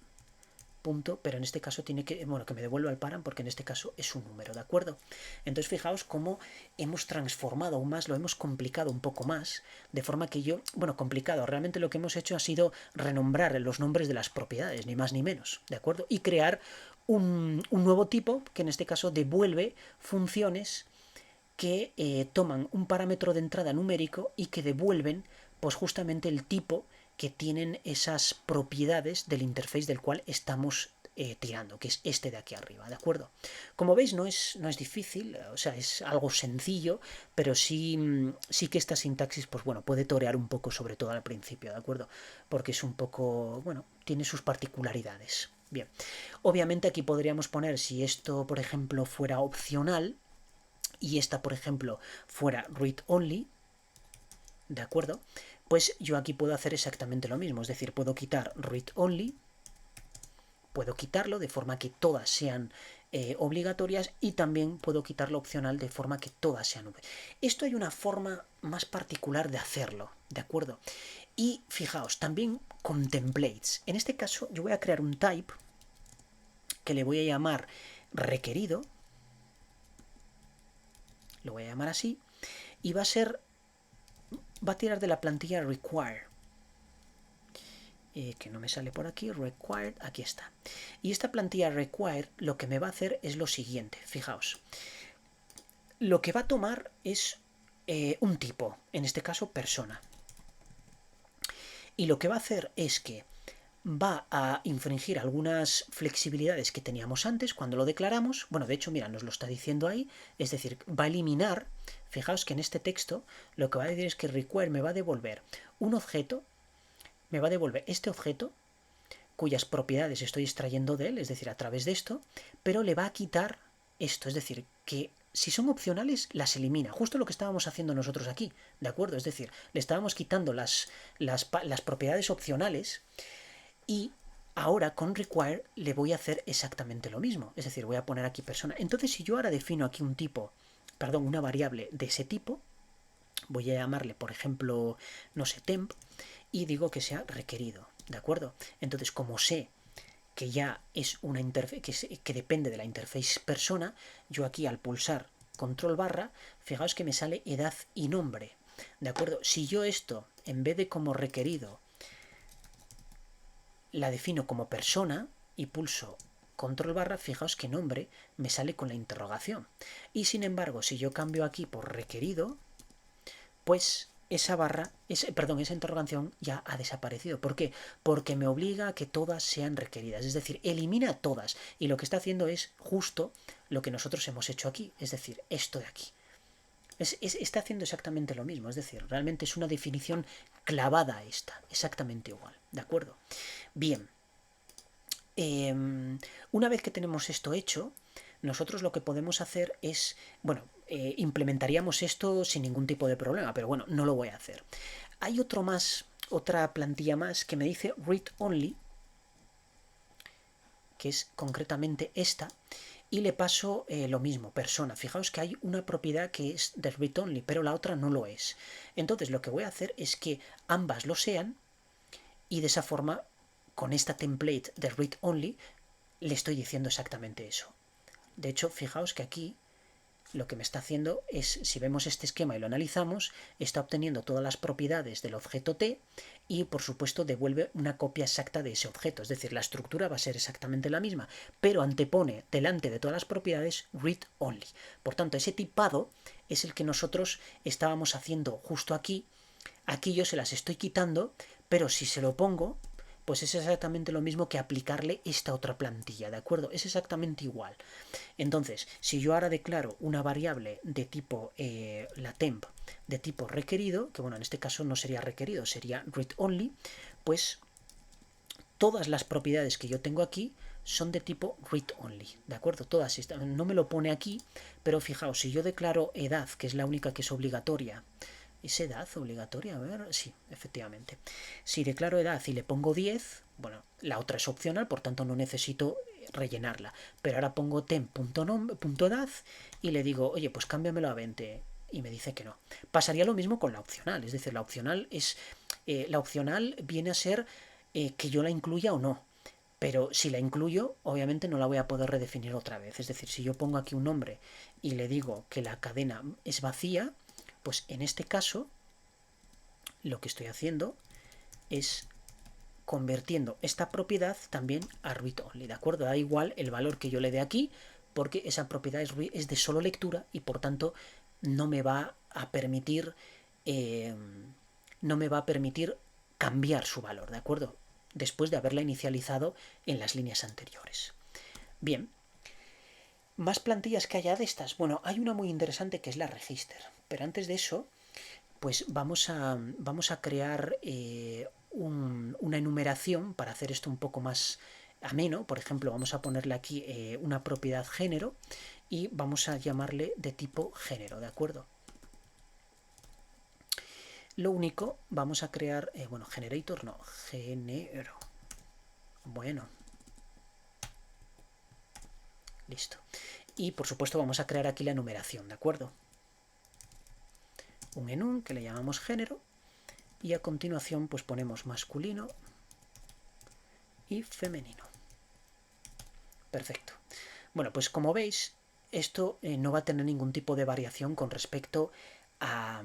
punto, pero en este caso tiene que, bueno, que me devuelva el parent porque en este caso es un número, ¿de acuerdo? Entonces fijaos cómo hemos transformado aún más, lo hemos complicado un poco más, de forma que yo, bueno, complicado, realmente lo que hemos hecho ha sido renombrar los nombres de las propiedades, ni más ni menos, ¿de acuerdo? Y crear un nuevo tipo que en este caso devuelve funciones que toman un parámetro de entrada numérico y que devuelven pues justamente el tipo que tienen esas propiedades del interface del cual estamos tirando, que es este de aquí arriba, ¿de acuerdo? Como veis no es difícil, o sea, es algo sencillo, pero sí que esta sintaxis, pues bueno, puede torear un poco, sobre todo al principio, ¿de acuerdo? Porque es un poco, bueno, tiene sus particularidades. Bien, obviamente aquí podríamos poner, si esto, por ejemplo, fuera opcional, y esta, por ejemplo, fuera read only, ¿de acuerdo? Pues yo aquí puedo hacer exactamente lo mismo, es decir, puedo quitar read only, puedo quitarlo de forma que todas sean obligatorias y también puedo quitarlo opcional de forma que todas sean. Esto hay una forma más particular de hacerlo, ¿de acuerdo? Y fijaos, también con templates. En este caso yo voy a crear un type que le voy a llamar requerido, lo voy a llamar así, y va a tirar de la plantilla require, que no me sale por aquí, required, aquí está. Y esta plantilla require lo que me va a hacer es lo siguiente, fijaos. Lo que va a tomar es un tipo, en este caso persona. Y lo que va a hacer es que va a infringir algunas flexibilidades que teníamos antes cuando lo declaramos. Bueno, de hecho, mira, nos lo está diciendo ahí. Es decir, va a eliminar, fijaos que en este texto lo que va a decir es que require me va a devolver un objeto, me va a devolver este objeto cuyas propiedades estoy extrayendo de él, es decir, a través de esto, pero le va a quitar esto, es decir, que si son opcionales las elimina, justo lo que estábamos haciendo nosotros aquí, ¿de acuerdo? Es decir, le estábamos quitando las propiedades opcionales y ahora con require le voy a hacer exactamente lo mismo, es decir, voy a poner aquí persona. Entonces si yo ahora defino aquí un tipo, perdón, una variable de ese tipo, voy a llamarle, por ejemplo, no sé, temp, y digo que sea requerido, ¿de acuerdo? Entonces, como sé que ya es una interfaz que depende de la interface persona, yo aquí al pulsar control barra, fijaos que me sale edad y nombre, ¿de acuerdo? Si yo esto, en vez de como requerido, la defino como persona y pulso control barra, fijaos que nombre me sale con la interrogación. Y sin embargo, si yo cambio aquí por requerido, pues esa barra, esa interrogación ya ha desaparecido. ¿Por qué? Porque me obliga a que todas sean requeridas. Es decir, elimina todas. Y lo que está haciendo es justo lo que nosotros hemos hecho aquí. Es decir, esto de aquí. Está haciendo exactamente lo mismo. Es decir, realmente es una definición clavada a esta. Exactamente igual. ¿De acuerdo? Bien. Una vez que tenemos esto hecho, nosotros lo que podemos hacer es, bueno, implementaríamos esto sin ningún tipo de problema, pero bueno, no lo voy a hacer. Hay otra plantilla más que me dice read only, que es concretamente esta, y le paso lo mismo, persona. Fijaos que hay una propiedad que es de read only, pero la otra no lo es. Entonces lo que voy a hacer es que ambas lo sean, y de esa forma, con esta template de read only, le estoy diciendo exactamente eso. De hecho, fijaos que aquí lo que me está haciendo es, si vemos este esquema y lo analizamos, está obteniendo todas las propiedades del objeto T y por supuesto devuelve una copia exacta de ese objeto, es decir, la estructura va a ser exactamente la misma, pero antepone delante de todas las propiedades read only. Por tanto, ese tipado es el que nosotros estábamos haciendo justo aquí. Aquí yo se las estoy quitando, pero si se lo pongo, pues es exactamente lo mismo que aplicarle esta otra plantilla, ¿de acuerdo? Es exactamente igual. Entonces, si yo ahora declaro una variable de tipo la temp de tipo requerido, que bueno, en este caso no sería requerido, sería read only, pues todas las propiedades que yo tengo aquí son de tipo read only, ¿de acuerdo? Todas estas, no me lo pone aquí, pero fijaos, si yo declaro edad, que es la única que es obligatoria, ¿es edad obligatoria? A ver, sí, efectivamente. Si declaro edad y le pongo 10, bueno, la otra es opcional, por tanto no necesito rellenarla. Pero ahora pongo temp.edad y le digo, oye, pues cámbiamelo a 20. y me dice que no. Pasaría lo mismo con la opcional, es decir, la opcional viene a ser que yo la incluya o no. Pero si la incluyo, obviamente no la voy a poder redefinir otra vez. Es decir, si yo pongo aquí un nombre y le digo que la cadena es vacía, pues en este caso lo que estoy haciendo es convirtiendo esta propiedad también a read only, ¿de acuerdo? Da igual el valor que yo le dé aquí, porque esa propiedad es de solo lectura y por tanto no me va a permitir no me va a permitir cambiar su valor, ¿de acuerdo? Después de haberla inicializado en las líneas anteriores. Bien, más plantillas que haya de estas. Bueno, hay una muy interesante que es la register, pero antes de eso, pues vamos a crear una enumeración para hacer esto un poco más ameno. Por ejemplo, vamos a ponerle aquí una propiedad género y vamos a llamarle de tipo género, ¿de acuerdo? Lo único, vamos a crear, bueno, generator no, género. Bueno. Listo. Y por supuesto vamos a crear aquí la numeración, ¿de acuerdo? Un enum que le llamamos género y a continuación pues ponemos masculino y femenino. Perfecto. Bueno, pues como veis, esto no va a tener ningún tipo de variación con respecto a...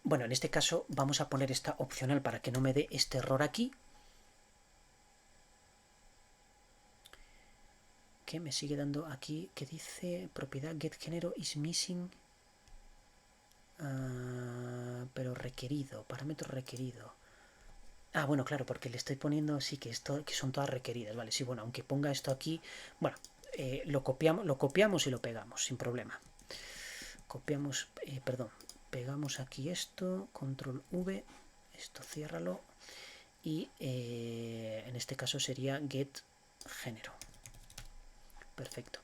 Bueno, en este caso vamos a poner esta opcional para que no me dé este error aquí. Que me sigue dando aquí, que dice propiedad getGénero is missing... pero requerido, parámetro requerido. Ah, bueno, claro, porque le estoy poniendo, sí, que son todas requeridas, ¿vale? Sí, bueno, aunque ponga esto aquí, bueno, lo copiamos y lo pegamos, sin problema. Copiamos, perdón, pegamos aquí esto, control V, esto ciérralo, y en este caso sería get género. Perfecto.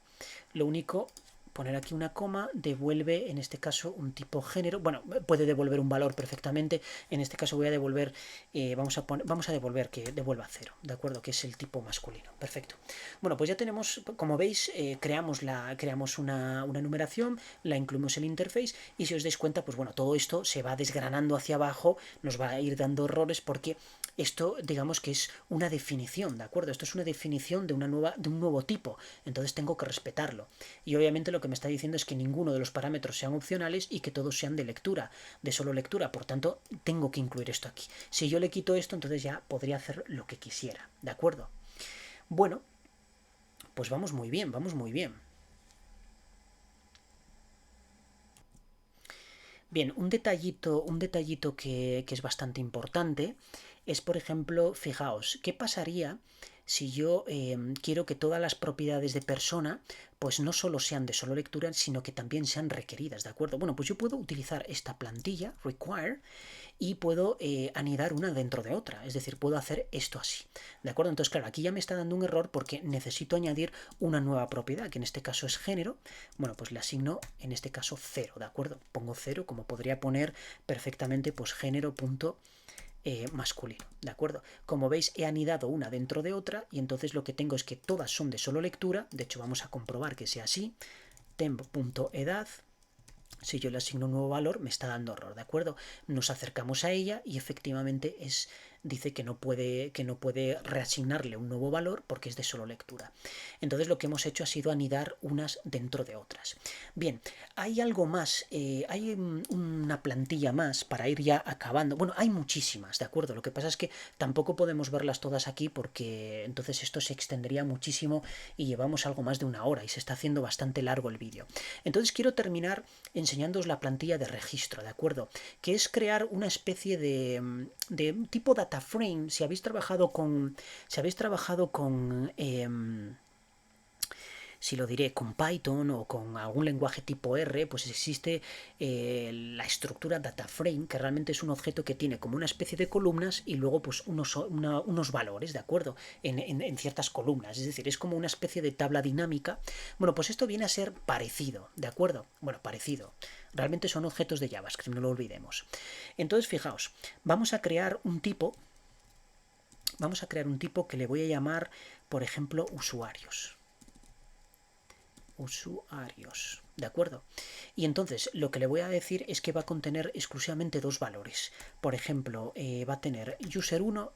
Lo único, poner aquí una coma, devuelve en este caso un tipo género, bueno, puede devolver un valor perfectamente, en este caso voy a devolver, vamos a devolver que devuelva 0, ¿de acuerdo? Que es el tipo masculino, perfecto. Bueno, pues ya tenemos, como veis, creamos una numeración, la incluimos en el interface y si os dais cuenta, pues bueno, todo esto se va desgranando hacia abajo, nos va a ir dando errores porque esto, digamos que es una definición, ¿de acuerdo? Esto es una definición de un nuevo tipo, entonces tengo que respetarlo. Y obviamente lo que me está diciendo es que ninguno de los parámetros sean opcionales y que todos sean de lectura, de solo lectura, por tanto, tengo que incluir esto aquí. Si yo le quito esto, entonces ya podría hacer lo que quisiera, ¿de acuerdo? Bueno, pues vamos muy bien, vamos muy bien. Bien, un detallito que es bastante importante es, por ejemplo, fijaos, ¿qué pasaría si yo quiero que todas las propiedades de persona pues no solo sean de solo lectura, sino que también sean requeridas, ¿de acuerdo? Bueno, pues yo puedo utilizar esta plantilla, require, y puedo anidar una dentro de otra, es decir, puedo hacer esto así, ¿de acuerdo? Entonces, claro, aquí ya me está dando un error porque necesito añadir una nueva propiedad, que en este caso es género. Bueno, pues le asigno en este caso 0, ¿de acuerdo? Pongo 0, como podría poner perfectamente pues género punto masculino, ¿de acuerdo? Como veis, he anidado una dentro de otra y entonces lo que tengo es que todas son de solo lectura. De hecho, vamos a comprobar que sea así. temp.edad, si yo le asigno un nuevo valor, me está dando error, ¿de acuerdo? Nos acercamos a ella y efectivamente dice que no puede reasignarle un nuevo valor porque es de solo lectura. Entonces lo que hemos hecho ha sido anidar unas dentro de otras. Bien, hay algo más, hay una plantilla más para ir ya acabando. Bueno, hay muchísimas, ¿de acuerdo? Lo que pasa es que tampoco podemos verlas todas aquí porque entonces esto se extendería muchísimo y llevamos algo más de una hora y se está haciendo bastante largo el vídeo. Entonces quiero terminar enseñándoos la plantilla de registro, ¿de acuerdo? Que es crear una especie de tipo data frame. Si habéis trabajado con si lo diré, con Python o con algún lenguaje tipo R, pues existe la estructura data frame, que realmente es un objeto que tiene como una especie de columnas y luego pues unos valores, ¿de acuerdo? En ciertas columnas, es decir, es como una especie de tabla dinámica. Bueno, pues esto viene a ser parecido, ¿de acuerdo? Bueno, parecido. Realmente son objetos de JavaScript, no lo olvidemos. Entonces, fijaos, vamos a crear un tipo que le voy a llamar, por ejemplo, usuarios. usuarios, ¿de acuerdo? Y entonces lo que le voy a decir es que va a contener exclusivamente dos valores. Por ejemplo, va a tener user1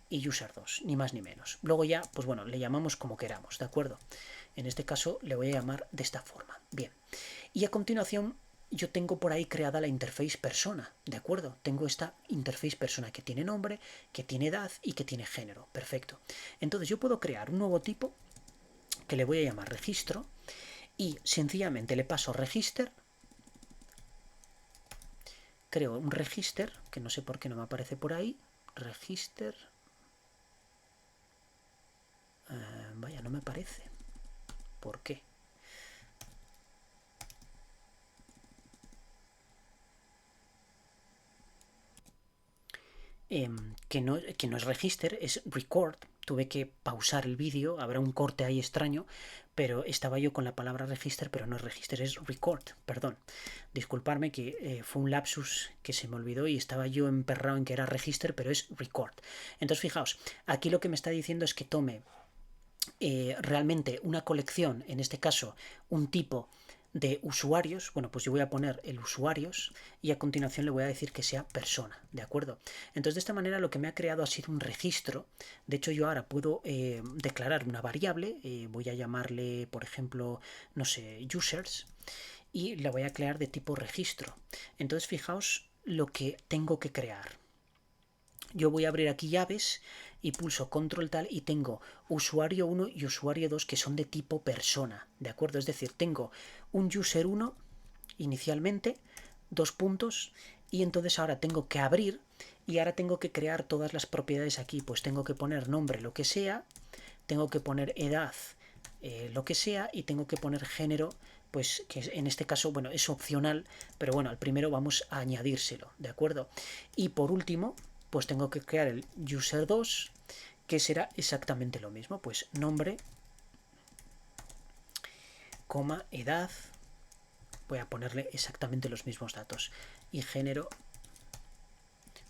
y user2, ni más ni menos. Luego ya, pues bueno, le llamamos como queramos, ¿de acuerdo? En este caso le voy a llamar de esta forma. Bien. Y a continuación yo tengo por ahí creada la interface persona, ¿de acuerdo? Tengo esta interface persona que tiene nombre, que tiene edad y que tiene género. Perfecto. Entonces yo puedo crear un nuevo tipo que le voy a llamar registro y sencillamente le paso register, creo un register, que no sé por qué no me aparece por ahí, register, vaya, no me aparece, ¿por qué? Que no es register, es record. Tuve que pausar el vídeo, habrá un corte ahí extraño, pero estaba yo con la palabra register, pero no es register, es record, perdón. Disculparme que fue un lapsus que se me olvidó y estaba yo emperrado en que era register, pero es record. Entonces fijaos, aquí lo que me está diciendo es que tome realmente una colección, en este caso un tipo de usuarios, bueno, pues yo voy a poner el usuarios y a continuación le voy a decir que sea persona, ¿de acuerdo? Entonces de esta manera lo que me ha creado ha sido un registro. De hecho yo ahora puedo declarar una variable, voy a llamarle por ejemplo, no sé, users, y la voy a crear de tipo registro. Entonces fijaos lo que tengo que crear. Yo voy a abrir aquí llaves y pulso control tal y tengo usuario 1 y usuario 2 que son de tipo persona, ¿de acuerdo? Es decir, tengo un user 1 inicialmente, dos puntos, y entonces ahora tengo que abrir y ahora tengo que crear todas las propiedades aquí, pues tengo que poner nombre lo que sea, tengo que poner edad lo que sea y tengo que poner género, pues que en este caso, bueno, es opcional, pero bueno, al primero vamos a añadírselo, ¿de acuerdo? Y por último, pues tengo que crear el user 2 que será exactamente lo mismo, pues nombre, coma, edad, voy a ponerle exactamente los mismos datos y género,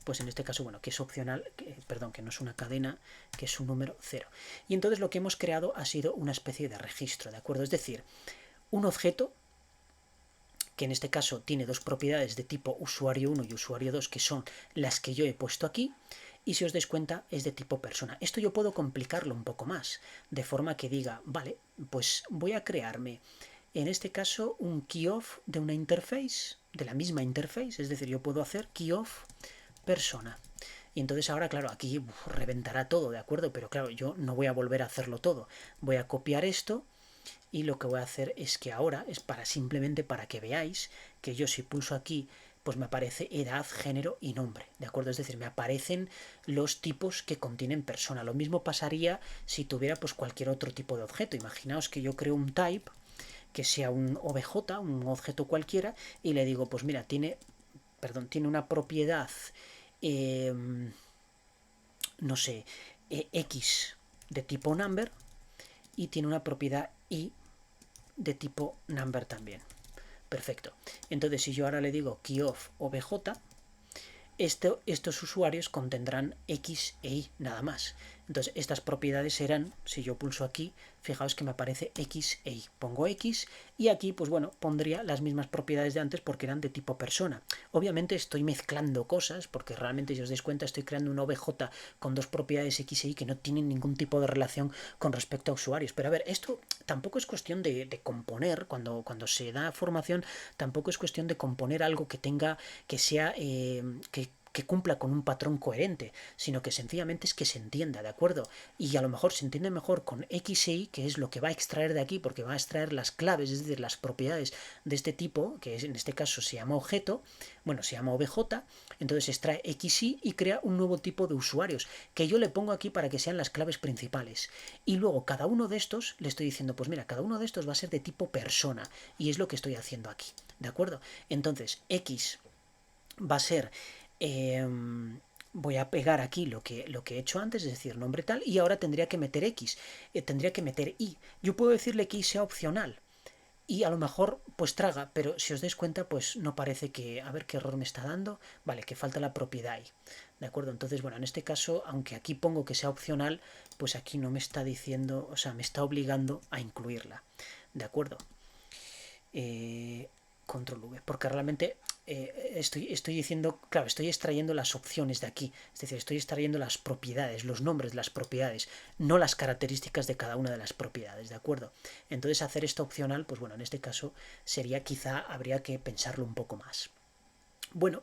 pues en este caso, bueno, que es opcional, perdón, que no es una cadena, que es un número 0. Y entonces lo que hemos creado ha sido una especie de registro, ¿de acuerdo? Es decir, un objeto que en este caso tiene dos propiedades de tipo usuario 1 y usuario 2, que son las que yo he puesto aquí, y si os dais cuenta es de tipo persona. Esto yo puedo complicarlo un poco más, de forma que diga, vale, pues voy a crearme, en este caso, un keyof de una interface, de la misma interface, es decir, yo puedo hacer keyof persona. Y entonces ahora, claro, aquí reventará todo, ¿de acuerdo? Pero claro, yo no voy a volver a hacerlo todo. Voy a copiar esto y lo que voy a hacer es que ahora es para simplemente para que veáis que yo si pulso aquí pues me aparece edad, género y nombre, ¿de acuerdo? Es decir, me aparecen los tipos que contienen persona. Lo mismo pasaría si tuviera pues cualquier otro tipo de objeto. Imaginaos que yo creo un type que sea un obj, un objeto cualquiera, y le digo, pues mira, tiene una propiedad, eh, no sé, x de tipo number y tiene una propiedad y de tipo number también. Perfecto. Entonces, si yo ahora le digo keyof obj, estos usuarios contendrán X e Y nada más. Entonces, estas propiedades serán, si yo pulso aquí, fijaos que me aparece X e Y. Pongo X y aquí, pues bueno, pondría las mismas propiedades de antes porque eran de tipo persona. Obviamente estoy mezclando cosas porque realmente, si os dais cuenta, estoy creando un OBJ con dos propiedades X e Y que no tienen ningún tipo de relación con respecto a usuarios. Pero a ver, esto tampoco es cuestión de componer, cuando se da formación, tampoco es cuestión de componer algo que tenga, que sea, que cumpla con un patrón coherente, sino que sencillamente es que se entienda, ¿de acuerdo? Y a lo mejor se entiende mejor con X e Y, que es lo que va a extraer de aquí, porque va a extraer las claves, es decir, las propiedades de este tipo, que en este caso se llama objeto, bueno, se llama OBJ, entonces extrae X y crea un nuevo tipo de usuarios, que yo le pongo aquí para que sean las claves principales. Y luego cada uno de estos le estoy diciendo, pues mira, cada uno de estos va a ser de tipo persona, y es lo que estoy haciendo aquí, ¿de acuerdo? Entonces, X va a ser, voy a pegar aquí lo que he hecho antes, es decir, nombre tal, y ahora tendría que meter X, tendría que meter Y. Yo puedo decirle que Y sea opcional, y a lo mejor pues traga, pero si os dais cuenta pues no parece que, a ver qué error me está dando, vale, que falta la propiedad ahí, ¿de acuerdo? Entonces, bueno, en este caso, aunque aquí pongo que sea opcional, pues aquí no me está diciendo, o sea, me está obligando a incluirla, ¿de acuerdo? Control V, porque realmente estoy diciendo, claro, estoy extrayendo las opciones de aquí, es decir, estoy extrayendo las propiedades, los nombres de las propiedades, no las características de cada una de las propiedades, ¿de acuerdo? Entonces hacer esto opcional, pues bueno, en este caso sería, quizá habría que pensarlo un poco más. Bueno,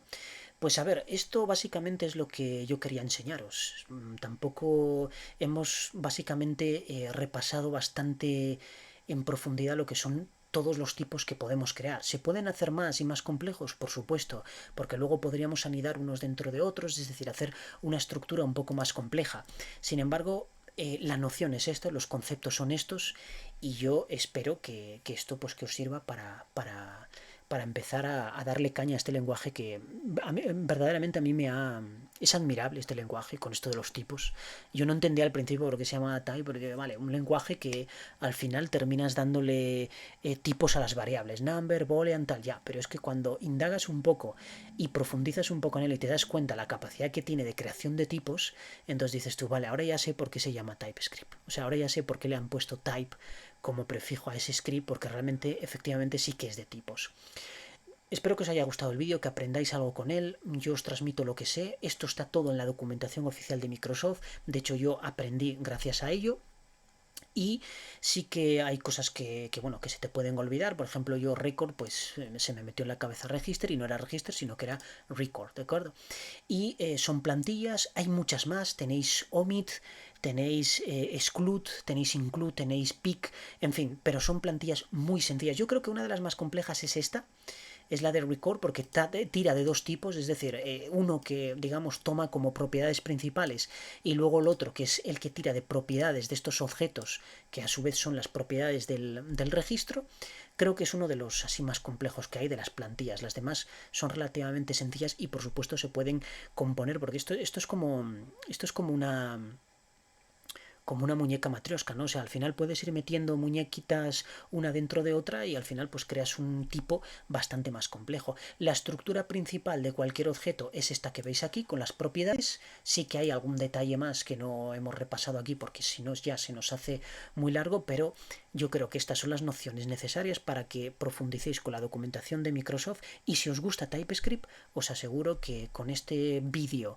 pues a ver, esto básicamente es lo que yo quería enseñaros. Tampoco hemos básicamente repasado bastante en profundidad lo que son todos los tipos que podemos crear. ¿Se pueden hacer más y más complejos? Por supuesto, porque luego podríamos anidar unos dentro de otros, es decir, hacer una estructura un poco más compleja. Sin embargo, la noción es esto, los conceptos son estos, y yo espero que esto pues que os sirva para empezar a darle caña a este lenguaje que verdaderamente a mí me ha... Es admirable este lenguaje con esto de los tipos. Yo no entendía al principio por qué se llama type, porque vale, un lenguaje que al final terminas dándole tipos a las variables, number, boolean, tal, ya, pero es que cuando indagas un poco y profundizas un poco en él y te das cuenta la capacidad que tiene de creación de tipos, entonces dices tú, vale, ahora ya sé por qué se llama TypeScript. O sea, ahora ya sé por qué le han puesto type como prefijo a ese script, porque realmente, efectivamente, sí que es de tipos. Espero que os haya gustado el vídeo, que aprendáis algo con él. Yo os transmito lo que sé. Esto está todo en la documentación oficial de Microsoft. De hecho, yo aprendí gracias a ello. Y sí que hay cosas bueno, que se te pueden olvidar. Por ejemplo, yo record, pues se me metió en la cabeza register y no era register, sino que era record, ¿de acuerdo? Y son plantillas, hay muchas más. Tenéis omit, tenéis exclude, tenéis include, tenéis pick, en fin, pero son plantillas muy sencillas. Yo creo que una de las más complejas es esta, es la de record, porque tira de dos tipos, es decir, uno que digamos toma como propiedades principales y luego el otro que es el que tira de propiedades de estos objetos que a su vez son las propiedades del registro. Creo que es uno de los así más complejos que hay de las plantillas. Las demás son relativamente sencillas y por supuesto se pueden componer, porque esto es como una muñeca matriosca, ¿no? O sea, al final puedes ir metiendo muñequitas una dentro de otra y al final pues creas un tipo bastante más complejo. La estructura principal de cualquier objeto es esta que veis aquí con las propiedades. Sí que hay algún detalle más que no hemos repasado aquí porque si no ya se nos hace muy largo, pero yo creo que estas son las nociones necesarias para que profundicéis con la documentación de Microsoft, y si os gusta TypeScript os aseguro que con este vídeo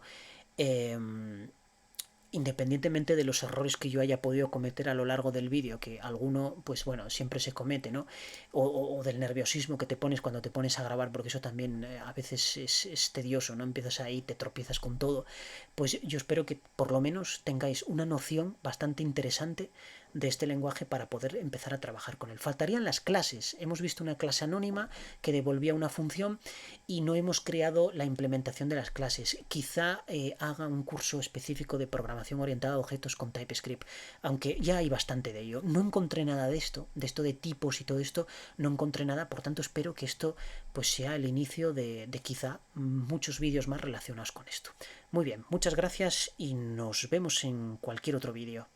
independientemente de los errores que yo haya podido cometer a lo largo del vídeo, que alguno, pues bueno, siempre se comete, ¿no? O del nerviosismo que te pones cuando te pones a grabar, porque eso también a veces es tedioso, ¿no? Empiezas ahí, te tropiezas con todo. Pues yo espero que por lo menos tengáis una noción bastante interesante de este lenguaje para poder empezar a trabajar con él. Faltarían las clases. Hemos visto una clase anónima que devolvía una función y no hemos creado la implementación de las clases. Quizá haga un curso específico de programación orientada a objetos con TypeScript, aunque ya hay bastante de ello. No encontré nada de esto de tipos y todo esto, no encontré nada, por tanto espero que esto pues sea el inicio de quizá muchos vídeos más relacionados con esto. Muy bien, muchas gracias y nos vemos en cualquier otro vídeo.